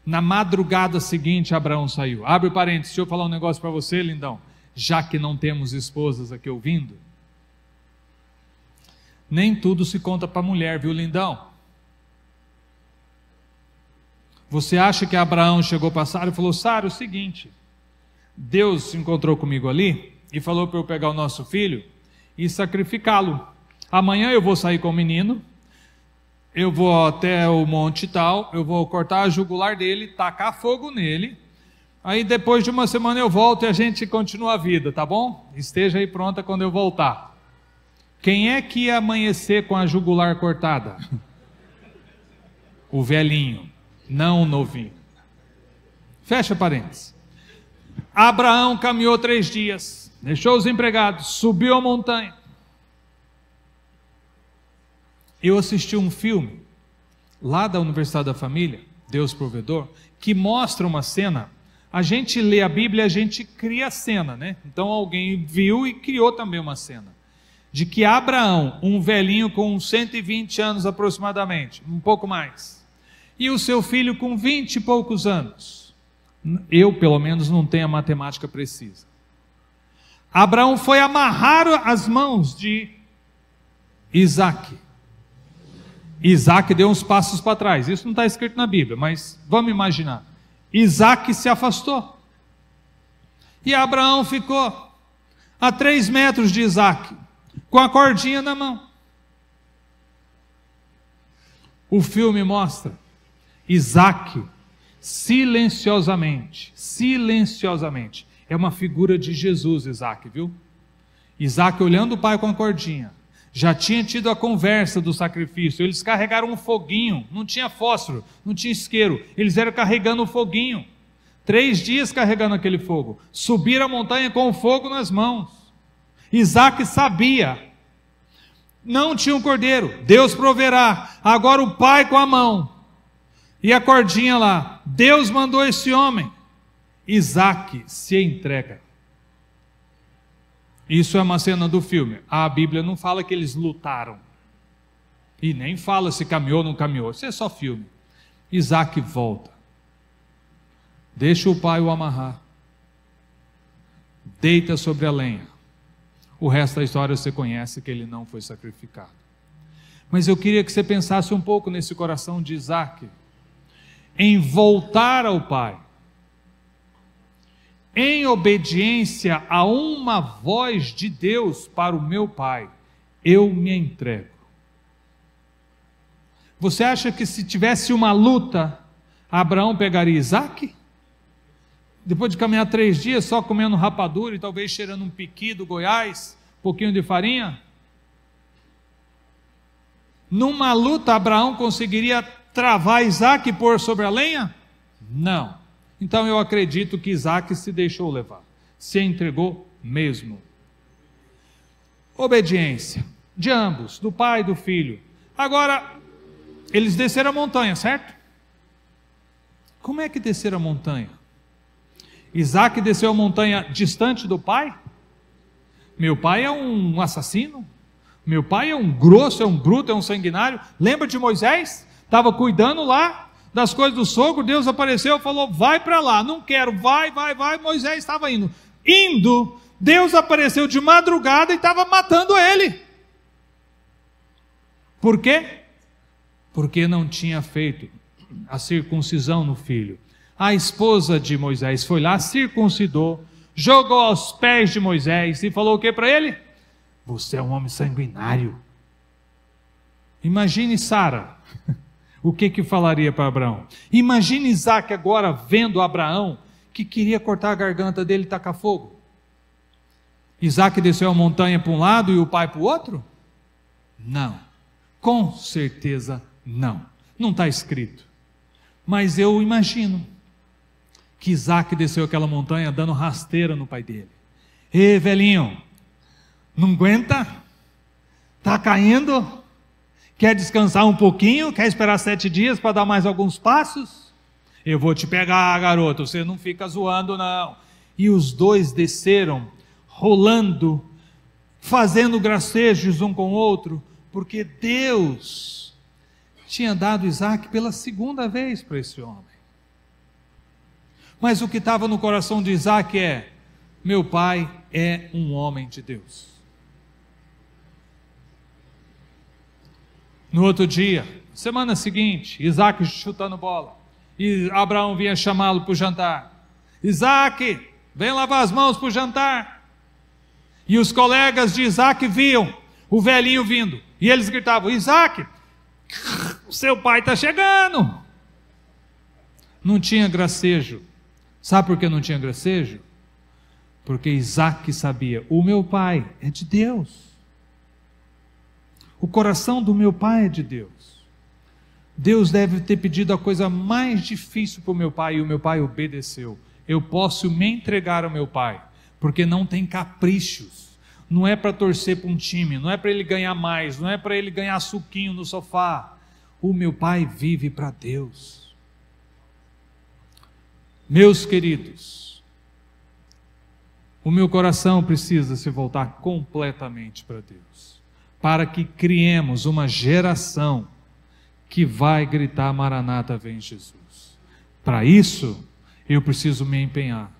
Na madrugada seguinte, Abraão saiu. Abre parênteses, deixa eu falar um negócio para você, lindão, já que não temos esposas aqui ouvindo. Nem tudo se conta para a mulher, viu, lindão? Você acha que Abraão chegou para Sara e falou: Sara, é o seguinte, Deus se encontrou comigo ali e falou para eu pegar o nosso filho e sacrificá-lo. Amanhã eu vou sair com o menino, eu vou até o monte tal, eu vou cortar a jugular dele, tacar fogo nele, aí depois de uma semana eu volto e a gente continua a vida, tá bom? Esteja aí pronta quando eu voltar. Quem é que ia amanhecer com a jugular cortada? O velhinho, não o novinho. Fecha parênteses. Abraão caminhou 3 dias, deixou os empregados, subiu a montanha. Eu assisti um filme lá da Universidade da Família, Deus Provedor, que mostra uma cena. A gente lê a Bíblia, a gente cria a cena, né? Então alguém viu e criou também uma cena de que Abraão, um velhinho com 120 anos aproximadamente, um pouco mais, e o seu filho com 20 e poucos anos. Eu, pelo menos, não tenho a matemática precisa. Abraão foi amarrar as mãos de Isaac. Isaac deu uns passos para trás. Isso não está escrito na Bíblia, mas vamos imaginar. Isaac se afastou. E Abraão ficou a 3 metros de Isaac, com a cordinha na mão. O filme mostra Isaac silenciosamente, é uma figura de Jesus, Isaac, viu? Isaac olhando o pai com a cordinha, já tinha tido a conversa do sacrifício, eles carregaram um foguinho, não tinha fósforo, não tinha isqueiro, eles eram carregando um foguinho, 3 dias carregando aquele fogo, subiram a montanha com o fogo nas mãos. Isaac sabia, não tinha um cordeiro, Deus proverá, agora o pai com a mão, e a cordinha lá, Deus mandou esse homem, Isaac se entrega. Isso é uma cena do filme, a Bíblia não fala que eles lutaram, e nem fala se caminhou ou não caminhou, isso é só filme. Isaac volta, deixa o pai o amarrar, deita sobre a lenha, o resto da história você conhece, que ele não foi sacrificado. Mas eu queria que você pensasse um pouco nesse coração de Isaac, em voltar ao pai, em obediência a uma voz de Deus para o meu pai, eu me entrego. Você acha que se tivesse uma luta, Abraão pegaria Isaac? Depois de caminhar 3 dias só comendo rapadura e talvez cheirando um piqui do Goiás, um pouquinho de farinha? Numa luta, Abraão conseguiria travar Isaac e pôr sobre a lenha? Não. Então eu acredito que Isaac se deixou levar, se entregou mesmo. Obediência de ambos, do pai e do filho. Agora, eles desceram a montanha, certo? Como é que desceram a montanha? Isaac desceu a montanha distante do pai? Meu pai é um assassino? Meu pai é um grosso, é um bruto, é um sanguinário? Lembra de Moisés? Estava cuidando lá das coisas do sogro, Deus apareceu e falou, vai para lá, não quero, vai, Moisés estava indo, Deus apareceu de madrugada e estava matando ele. Por quê? Porque não tinha feito a circuncisão no filho. A esposa de Moisés foi lá, circuncidou, jogou aos pés de Moisés e falou o que para ele? Você é um homem sanguinário. Imagine Sara, o que falaria para Abraão? Imagine Isaac agora vendo Abraão, que queria cortar a garganta dele e tacar fogo. Isaac desceu a montanha para um lado e o pai para o outro? Não, com certeza não. Não está escrito. Mas eu imagino que Isaac desceu aquela montanha dando rasteira no pai dele. Ei, velhinho, não aguenta? Está caindo? Quer descansar um pouquinho? Quer esperar 7 dias para dar mais alguns passos? Eu vou te pegar, garoto, você não fica zoando não. E os dois desceram, rolando, fazendo gracejos um com o outro, porque Deus tinha dado Isaac pela segunda vez para esse homem. Mas o que estava no coração de Isaac é, meu pai é um homem de Deus. No outro dia, semana seguinte, Isaac chutando bola, e Abraão vinha chamá-lo para o jantar. Isaac, vem lavar as mãos para o jantar. E os colegas de Isaac viam o velhinho vindo, e eles gritavam, Isaac, seu pai está chegando. Não tinha gracejo. Sabe por que não tinha gracejo? Porque Isaac sabia, o meu pai é de Deus. O coração do meu pai é de Deus. Deus deve ter pedido a coisa mais difícil para o meu pai, e o meu pai obedeceu. Eu posso me entregar ao meu pai, porque não tem caprichos. Não é para torcer para um time, não é para ele ganhar mais, não é para ele ganhar suquinho no sofá. O meu pai vive para Deus. Meus queridos, o meu coração precisa se voltar completamente para Deus, para que criemos uma geração que vai gritar Maranata, vem Jesus. Para isso, eu preciso me empenhar.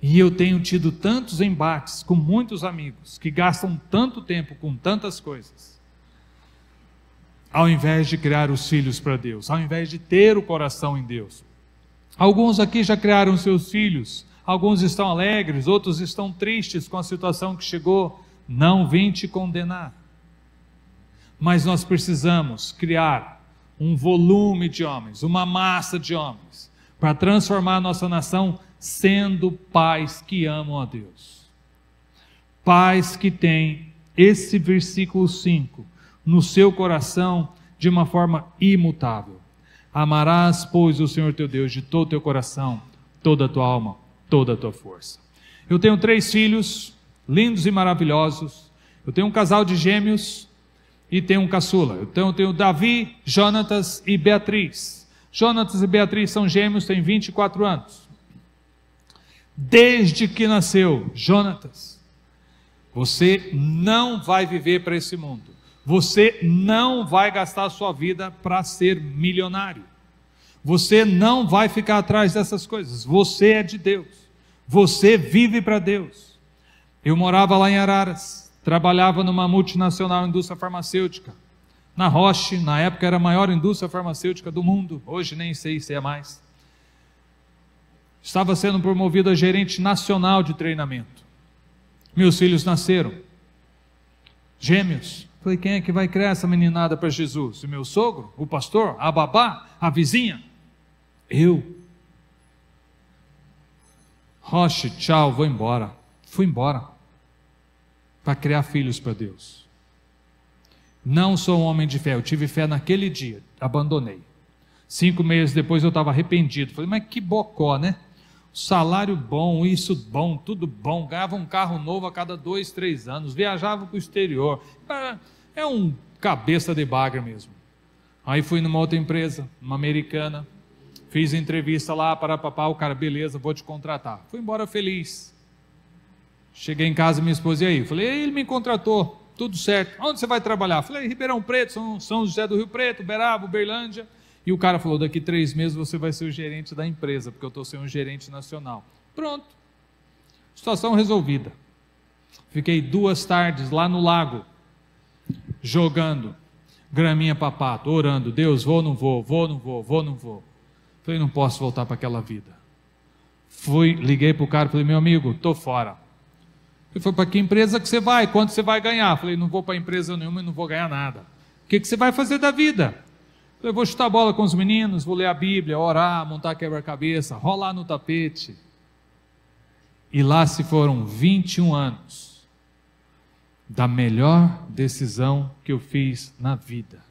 E eu tenho tido tantos embates com muitos amigos que gastam tanto tempo com tantas coisas, ao invés de criar os filhos para Deus, ao invés de ter o coração em Deus. Alguns aqui já criaram seus filhos, alguns estão alegres, outros estão tristes com a situação que chegou. Não vim te condenar, mas nós precisamos criar um volume de homens, uma massa de homens, para transformar a nossa nação sendo pais que amam a Deus, pais que têm esse versículo 5 no seu coração de uma forma imutável. Amarás, pois, o Senhor teu Deus de todo o teu coração, toda a tua alma, toda a tua força. Eu tenho 3 filhos, lindos e maravilhosos. Eu tenho um casal de gêmeos e tenho um caçula. Então eu tenho Davi, Jonatas e Beatriz. Jonatas e Beatriz são gêmeos, têm 24 anos. Desde que nasceu Jonatas, você não vai viver para esse mundo. Você não vai gastar a sua vida para ser milionário. Você não vai ficar atrás dessas coisas. Você é de Deus. Você vive para Deus. Eu morava lá em Araras, trabalhava numa multinacional indústria farmacêutica. Na Roche, na época era a maior indústria farmacêutica do mundo. Hoje nem sei se é mais. Estava sendo promovido a gerente nacional de treinamento. Meus filhos nasceram. Gêmeos. Falei, quem é que vai criar essa meninada para Jesus? O meu sogro? O pastor? A babá? A vizinha? Eu. Roche, tchau, vou embora. Fui embora para criar filhos para Deus. Não sou um homem de fé. Eu tive fé naquele dia, abandonei. 5 meses depois eu estava arrependido. Falei, mas que bocó, né? Salário bom, isso bom, tudo bom. Ganhava um carro novo a cada 2, 3 anos. Viajava para o exterior. É um cabeça de bagre mesmo. Aí fui numa outra empresa, uma americana. Fiz entrevista lá para papá. O cara, beleza, vou te contratar. Fui embora feliz. Cheguei em casa, minha esposa, e aí? Falei, ele me contratou, tudo certo. Onde você vai trabalhar? Falei, Ribeirão Preto, São José do Rio Preto, Uberaba, Uberlândia. E o cara falou, daqui 3 meses você vai ser o gerente da empresa, porque eu estou sendo um gerente nacional. Pronto. Situação resolvida. Fiquei 2 tardes lá no lago, jogando graminha para pato, orando, Deus, vou, não vou, vou, não vou, vou, não vou. Falei, não posso voltar para aquela vida. Liguei para o cara, falei, meu amigo, estou fora. Ele falou, para que empresa que você vai? Quanto você vai ganhar? Falei, não vou para empresa nenhuma e não vou ganhar nada. O que você vai fazer da vida? Eu vou chutar bola com os meninos, vou ler a Bíblia, orar, montar quebra-cabeça, rolar no tapete. E lá se foram 21 anos da melhor decisão que eu fiz na vida.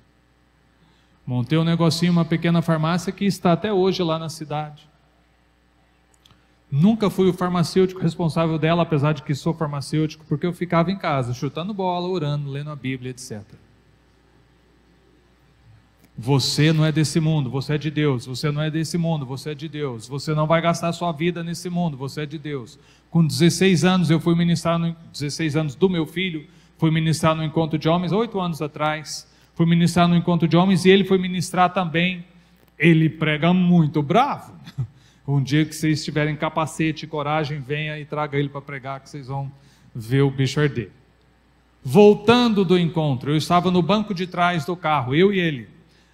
Montei um negocinho, uma pequena farmácia que está até hoje lá na cidade. Nunca fui o farmacêutico responsável dela, apesar de que sou farmacêutico, porque eu ficava em casa, chutando bola, orando, lendo a Bíblia, etc. Você não é desse mundo, você é de Deus. Você não é desse mundo, você é de Deus. Você não vai gastar sua vida nesse mundo, você é de Deus. Com 16 anos eu fui ministrar, 16 anos do meu filho, fui ministrar no encontro de homens, 8 anos atrás. Fui ministrar no encontro de homens e ele foi ministrar também. Ele prega muito bravo. Um dia que vocês tiverem capacete e coragem, venha e traga ele para pregar, que vocês vão ver o bicho arder. Voltando do encontro, eu estava no banco de trás do carro, eu e ele.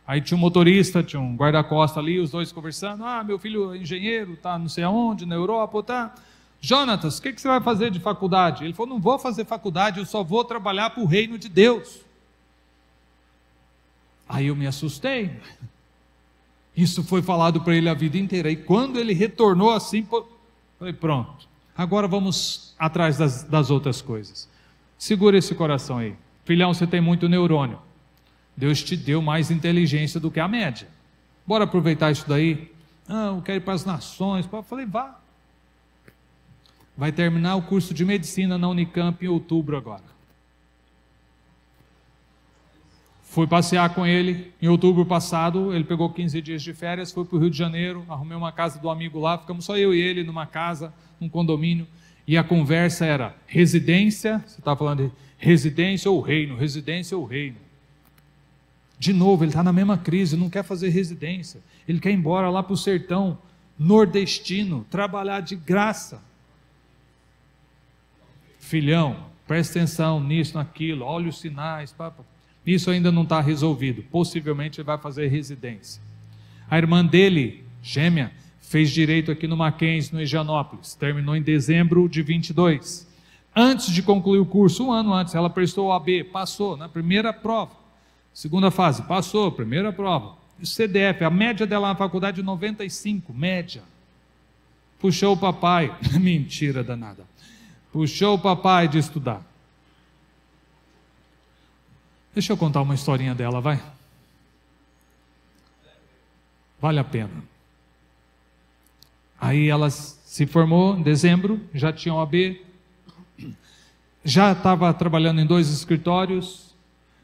Aí tinha um motorista, tinha um guarda-costa ali, os dois conversando. Meu filho é engenheiro, tá não sei aonde, na Europa, tá. Jonatas, o que você vai fazer de faculdade? Ele falou, não vou fazer faculdade, eu só vou trabalhar para o reino de Deus. Aí eu me assustei. Isso foi falado para ele a vida inteira. E quando ele retornou assim, falei, pronto, agora vamos atrás das outras coisas. Segura esse coração aí. Filhão, você tem muito neurônio. Deus te deu mais inteligência do que a média. Bora aproveitar isso daí? Eu quero ir para as nações. Eu falei, vá. Vai terminar o curso de medicina na Unicamp em outubro agora. Fui passear com ele em outubro passado, ele pegou 15 dias de férias, foi para o Rio de Janeiro, arrumei uma casa do amigo lá, ficamos só eu e ele numa casa, num condomínio, e a conversa era residência, você está falando de residência ou reino, residência ou reino. De novo, ele está na mesma crise, não quer fazer residência, ele quer ir embora lá para o sertão nordestino, trabalhar de graça. Filhão, presta atenção nisso, naquilo, olha os sinais, papo. Isso ainda não está resolvido, possivelmente ele vai fazer residência. A irmã dele, gêmea, fez direito aqui no Mackenzie, no Higienópolis, terminou em dezembro de 22. Antes de concluir o curso, 1 ano antes, ela prestou o AB, passou na primeira prova. Segunda fase, passou, primeira prova. O CDF, a média dela na faculdade é 95, média. Puxou o papai, mentira danada. Puxou o papai de estudar. Deixa eu contar uma historinha dela, vai. Vale a pena. Aí ela se formou em dezembro, já tinha OAB, já estava trabalhando em 2 escritórios,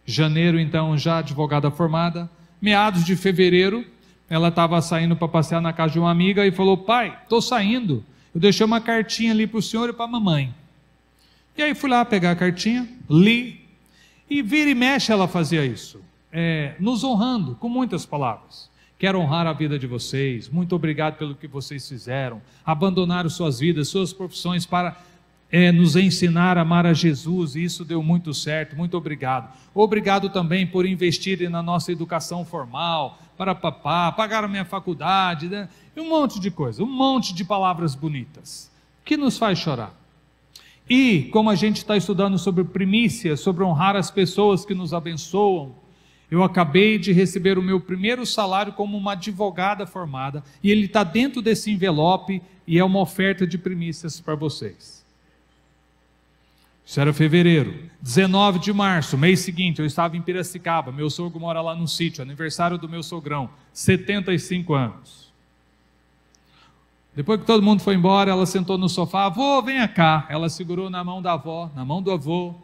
janeiro então já advogada formada, meados de fevereiro, ela estava saindo para passear na casa de uma amiga e falou, pai, estou saindo, eu deixei uma cartinha ali para o senhor e para a mamãe. E aí fui lá pegar a cartinha, li, e vira e mexe ela fazia isso, nos honrando com muitas palavras. Quero honrar a vida de vocês, muito obrigado pelo que vocês fizeram, abandonaram suas vidas, suas profissões para nos ensinar a amar a Jesus, e isso deu muito certo, muito obrigado. Obrigado também por investirem na nossa educação formal, para papá, pagar a minha faculdade, né? E um monte de coisa, um monte de palavras bonitas, que nos faz chorar. E como a gente está estudando sobre primícias, sobre honrar as pessoas que nos abençoam, eu acabei de receber o meu primeiro salário como uma advogada formada, e ele está dentro desse envelope, e é uma oferta de primícias para vocês. Isso era fevereiro. 19 de março, mês seguinte, eu estava em Piracicaba. Meu sogro mora lá no sítio, aniversário do meu sogrão, 75 anos. Depois que todo mundo foi embora, ela sentou no sofá. Avô, venha cá. Ela segurou na mão da avó, na mão do avô.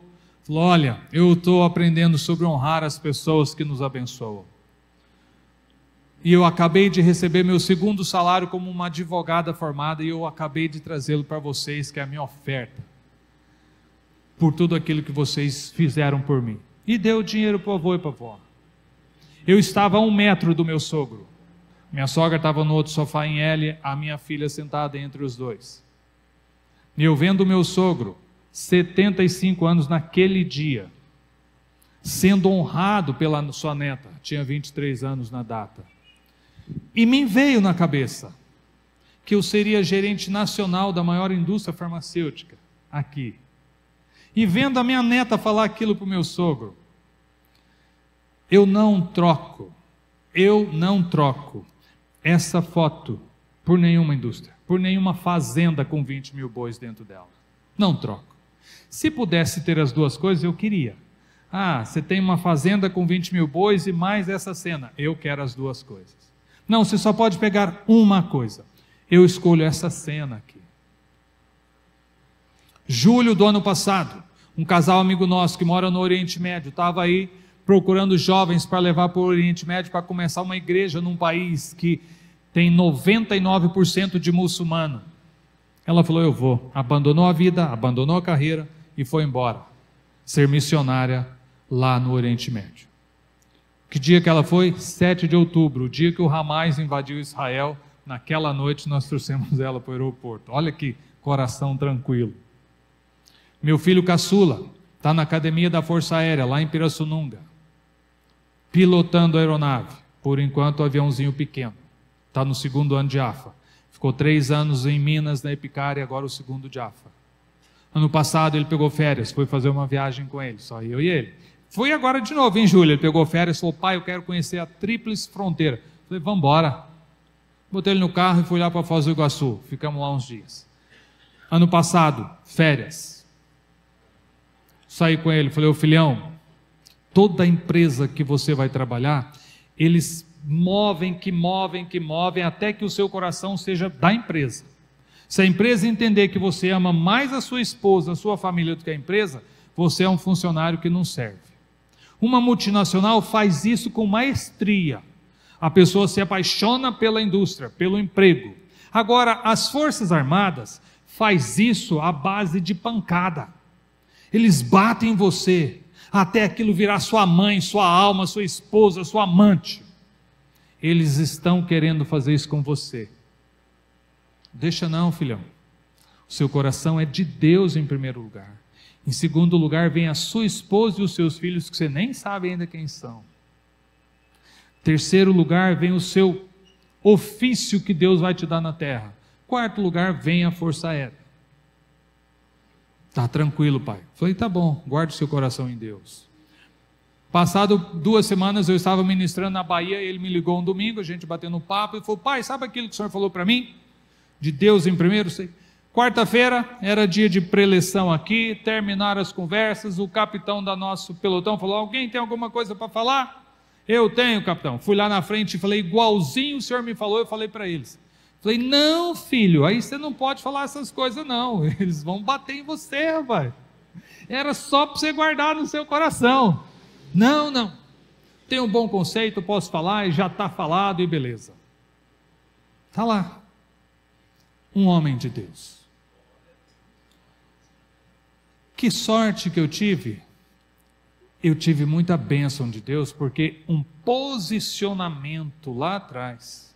Falou, olha, eu estou aprendendo sobre honrar as pessoas que nos abençoam. E eu acabei de receber meu segundo salário como uma advogada formada e eu acabei de trazê-lo para vocês, que é a minha oferta, por tudo aquilo que vocês fizeram por mim. E deu dinheiro para o avô e para a avó. Eu estava a 1 metro do meu sogro. Minha sogra estava no outro sofá em L, a minha filha sentada entre os dois. E eu vendo o meu sogro, 75 anos naquele dia, sendo honrado pela sua neta, tinha 23 anos na data. E me veio na cabeça que eu seria gerente nacional da maior indústria farmacêutica aqui. E vendo a minha neta falar aquilo para o meu sogro, eu não troco essa foto por nenhuma indústria, por nenhuma fazenda com 20 mil bois dentro dela. Não troco. Se pudesse ter as duas coisas, eu queria. Ah, você tem uma fazenda com 20 mil bois e mais essa cena. Eu quero as duas coisas. Não, você só pode pegar uma coisa. Eu escolho essa cena aqui. Julho do ano passado, um casal amigo nosso que mora no Oriente Médio, estava aí procurando jovens para levar para o Oriente Médio para começar uma igreja num país que tem 99% de muçulmano. Ela falou, eu vou. Abandonou a vida, abandonou a carreira e foi embora ser missionária lá no Oriente Médio. Que dia que ela foi? 7 de outubro, o dia que o Hamas invadiu Israel. Naquela noite nós trouxemos ela para o aeroporto. Olha que coração tranquilo. Meu filho caçula está na academia da Força Aérea, lá em Pirassununga, pilotando a aeronave. Por enquanto, aviãozinho pequeno. Está no 2º ano de AFA. Ficou 3 anos em Minas, na Epicária, agora o 2º de AFA. Ano passado ele pegou férias, foi fazer uma viagem com ele, só eu e ele. Fui agora de novo em julho, ele pegou férias e falou, pai, eu quero conhecer a Tríplice Fronteira. Falei, vamos embora. Botei ele no carro e fui lá para Foz do Iguaçu, ficamos lá uns dias. Ano passado, férias. Saí com ele, falei, ô filhão, toda a empresa que você vai trabalhar, eles movem, até que o seu coração seja da empresa. Se a empresa entender que você ama mais a sua esposa, a sua família do que a empresa, você é um funcionário que não serve. Uma multinacional faz isso com maestria. A pessoa se apaixona pela indústria, pelo emprego. Agora, as Forças Armadas faz isso à base de pancada. Eles batem em você, até aquilo virar sua mãe, sua alma, sua esposa, sua amante. Eles estão querendo fazer isso com você. Deixa não, filhão. O seu coração é de Deus em primeiro lugar. Em segundo lugar, vem a sua esposa e os seus filhos, que você nem sabe ainda quem são. Terceiro lugar, vem o seu ofício que Deus vai te dar na terra. Quarto lugar, vem a Força Aérea. Tá tranquilo, pai. Falei, tá bom, guarde o seu coração em Deus. Passado 2 semanas, eu estava ministrando na Bahia, ele me ligou um domingo, a gente batendo um papo, e falou, pai, sabe aquilo que o senhor falou para mim? De Deus em primeiro? Quarta-feira, era dia de preleção aqui, terminaram as conversas, o capitão da nosso pelotão falou, alguém tem alguma coisa para falar? Eu tenho, capitão. Fui lá na frente e falei, igualzinho o senhor me falou, eu falei para eles. Falei, não, filho, aí você não pode falar essas coisas não, eles vão bater em você, rapaz. Era só para você guardar no seu coração. Não, tem um bom conceito, posso falar, e já está falado e beleza. Está lá, um homem de Deus. Que sorte que eu tive muita bênção de Deus, porque um posicionamento lá atrás,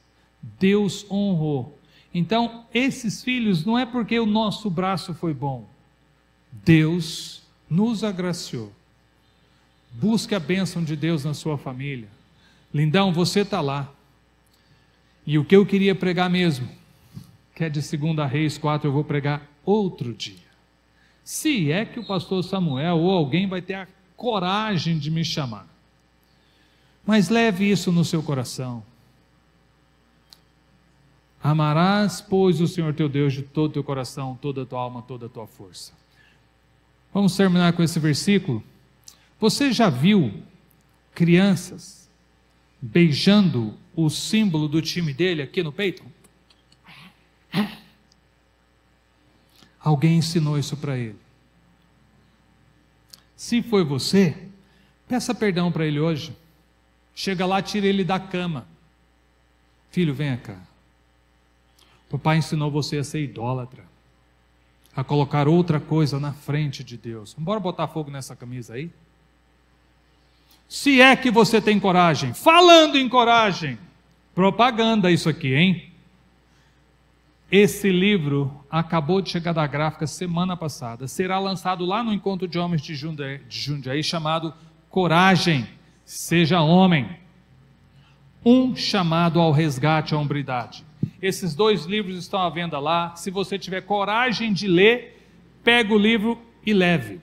Deus honrou. Então, esses filhos, não é porque o nosso braço foi bom, Deus nos agraciou. Busque a bênção de Deus na sua família. Lindão, você está lá. E o que eu queria pregar mesmo, que é de 2 Reis 4, eu vou pregar outro dia. Se é que o pastor Samuel ou alguém vai ter a coragem de me chamar. Mas leve isso no seu coração. Amarás, pois, o Senhor teu Deus de todo o teu coração, toda a tua alma, toda a tua força. Vamos terminar com esse versículo. Você já viu crianças beijando o símbolo do time dele aqui no peito? Alguém ensinou isso para ele. Se foi você, peça perdão para ele hoje. Chega lá, tira ele da cama. Filho, venha cá. Papai ensinou você a ser idólatra, a colocar outra coisa na frente de Deus. Bora botar fogo nessa camisa aí? Se é que você tem coragem. Falando em coragem, propaganda isso aqui, hein? Esse livro acabou de chegar da gráfica semana passada. Será lançado lá no Encontro de Homens de Jundiaí, chamado Coragem, Seja Homem. Um chamado ao resgate, à hombridade. Esses 2 livros estão à venda lá. Se você tiver coragem de ler, pega o livro e leve.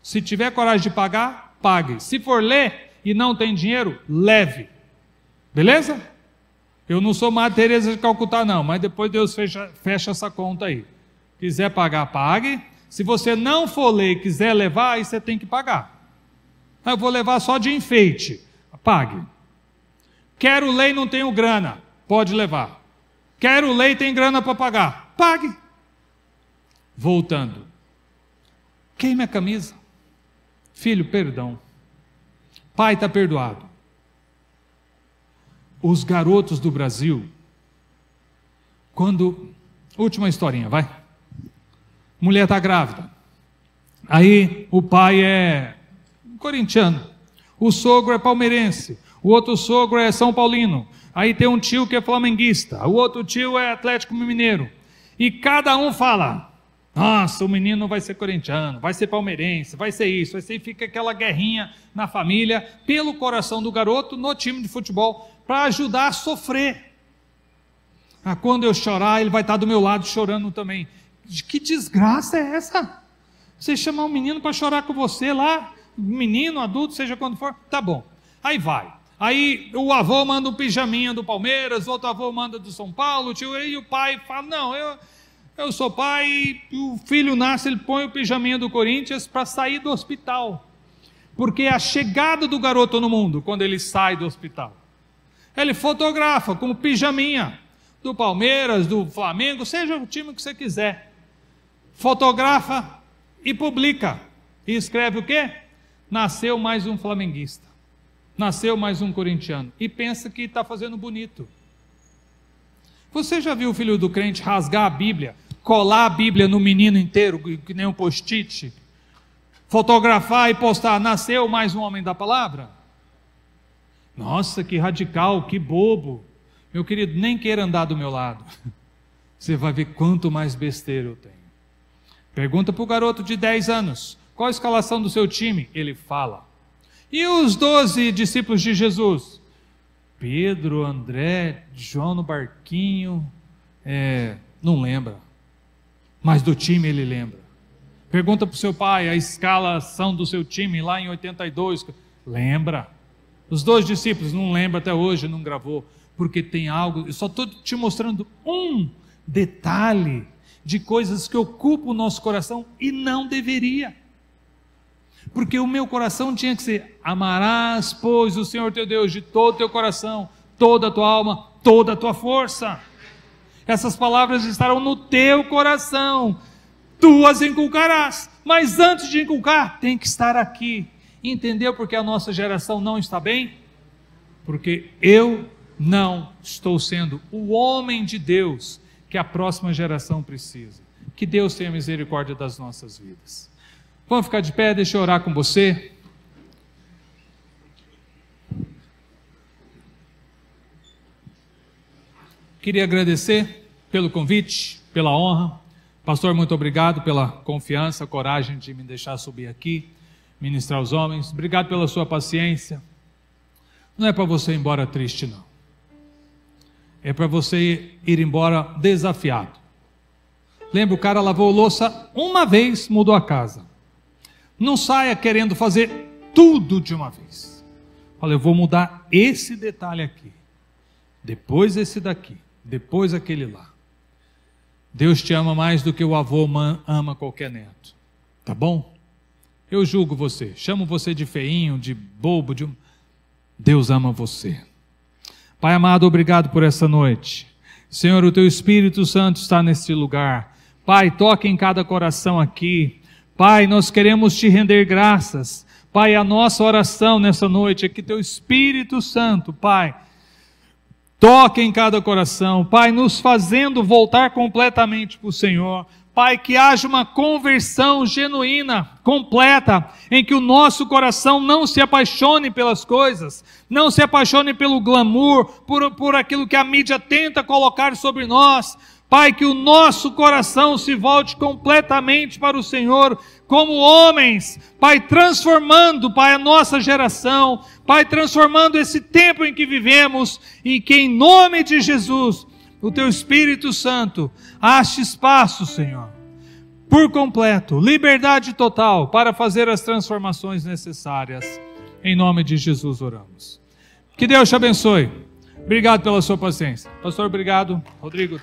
Se tiver coragem de pagar, pague. Se for ler e não tem dinheiro, leve. Beleza? Eu não sou Madre Teresa de Calcutá não, mas depois Deus fecha essa conta aí. Quiser pagar, pague. Se você não for ler e quiser levar, aí você tem que pagar. Eu vou levar só de enfeite. Pague. Quero ler e não tenho grana. Pode levar. Quero ler e tem grana para pagar. Pague. Voltando. Queime a camisa. Filho, perdão. Pai, está perdoado. Os garotos do Brasil, última historinha, vai. Mulher está grávida. Aí o pai é corintiano. O sogro é palmeirense. O outro sogro é São Paulino. Aí tem um tio que é flamenguista. O outro tio é Atlético Mineiro. E cada um fala: nossa, o menino vai ser corintiano, vai ser palmeirense, vai ser isso, vai ser, e fica aquela guerrinha na família, pelo coração do garoto, no time de futebol, para ajudar a sofrer. Quando eu chorar, ele vai estar do meu lado chorando também. Que desgraça é essa? Você chamar um menino para chorar com você lá, menino, adulto, seja quando for, tá bom. Aí vai. Aí o avô manda um pijaminha do Palmeiras, o outro avô manda do São Paulo, e o pai fala: não, eu sou pai, e o filho nasce, ele põe o pijaminha do Corinthians para sair do hospital. Porque é a chegada do garoto no mundo, quando ele sai do hospital. Ele fotografa com o pijaminha do Palmeiras, do Flamengo, seja o time que você quiser. Fotografa e publica. E escreve o quê? Nasceu mais um flamenguista. Nasceu mais um corintiano. E pensa que está fazendo bonito. Você já viu o filho do crente rasgar a Bíblia, colar a Bíblia no menino inteiro, que nem um post-it, fotografar e postar: nasceu mais um homem da palavra? Nossa, que radical, que bobo. Meu querido, nem queira andar do meu lado. Você vai ver quanto mais besteira eu tenho. Pergunta para o garoto de 10 anos, qual a escalação do seu time? Ele fala. E os 12 discípulos de Jesus? Pedro, André, João no barquinho, não lembra, mas do time ele lembra. Pergunta para o seu pai a escalação do seu time lá em 82, lembra. Os 2 discípulos não lembra até hoje, não gravou, porque tem algo. Eu só estou te mostrando um detalhe de coisas que ocupam o nosso coração e não deveria. Porque o meu coração tinha que ser: amarás, pois, o Senhor teu Deus de todo o teu coração, toda a tua alma, toda a tua força. Essas palavras estarão no teu coração, tu as inculcarás. Mas antes de inculcar, tem que estar aqui. Entendeu porque a nossa geração não está bem? Porque eu não estou sendo o homem de Deus que a próxima geração precisa. Que Deus tenha misericórdia das nossas vidas. Vamos ficar de pé, deixa eu orar com você. Queria agradecer pelo convite, pela honra. Pastor, muito obrigado pela confiança, coragem de me deixar subir aqui, ministrar aos homens. Obrigado pela sua paciência. Não é para você ir embora triste, não. É para você ir embora desafiado. Lembra, o cara lavou louça uma vez, mudou a casa. Não saia querendo fazer tudo de uma vez. Fala: eu vou mudar esse detalhe aqui, depois esse daqui, depois aquele lá. Deus te ama mais do que o avô ama qualquer neto. Tá bom? eu julgo você, chamo você de feinho, de bobo, Deus ama você. Pai amado, obrigado por essa noite. Senhor, o teu Espírito Santo está neste lugar. Pai, toque em cada coração aqui. Pai, nós queremos te render graças. Pai, a nossa oração nessa noite é que teu Espírito Santo, Pai, toque em cada coração. Pai, nos fazendo voltar completamente para o Senhor. Pai, que haja uma conversão genuína, completa, em que o nosso coração não se apaixone pelas coisas, não se apaixone pelo glamour, por aquilo que a mídia tenta colocar sobre nós. Pai, que o nosso coração se volte completamente para o Senhor, como homens, Pai, transformando, Pai, a nossa geração, Pai, transformando esse tempo em que vivemos, e que em nome de Jesus, o teu Espírito Santo ache espaço, Senhor, por completo, liberdade total, para fazer as transformações necessárias. Em nome de Jesus oramos. Que Deus te abençoe. Obrigado pela sua paciência. Pastor, obrigado. Rodrigo.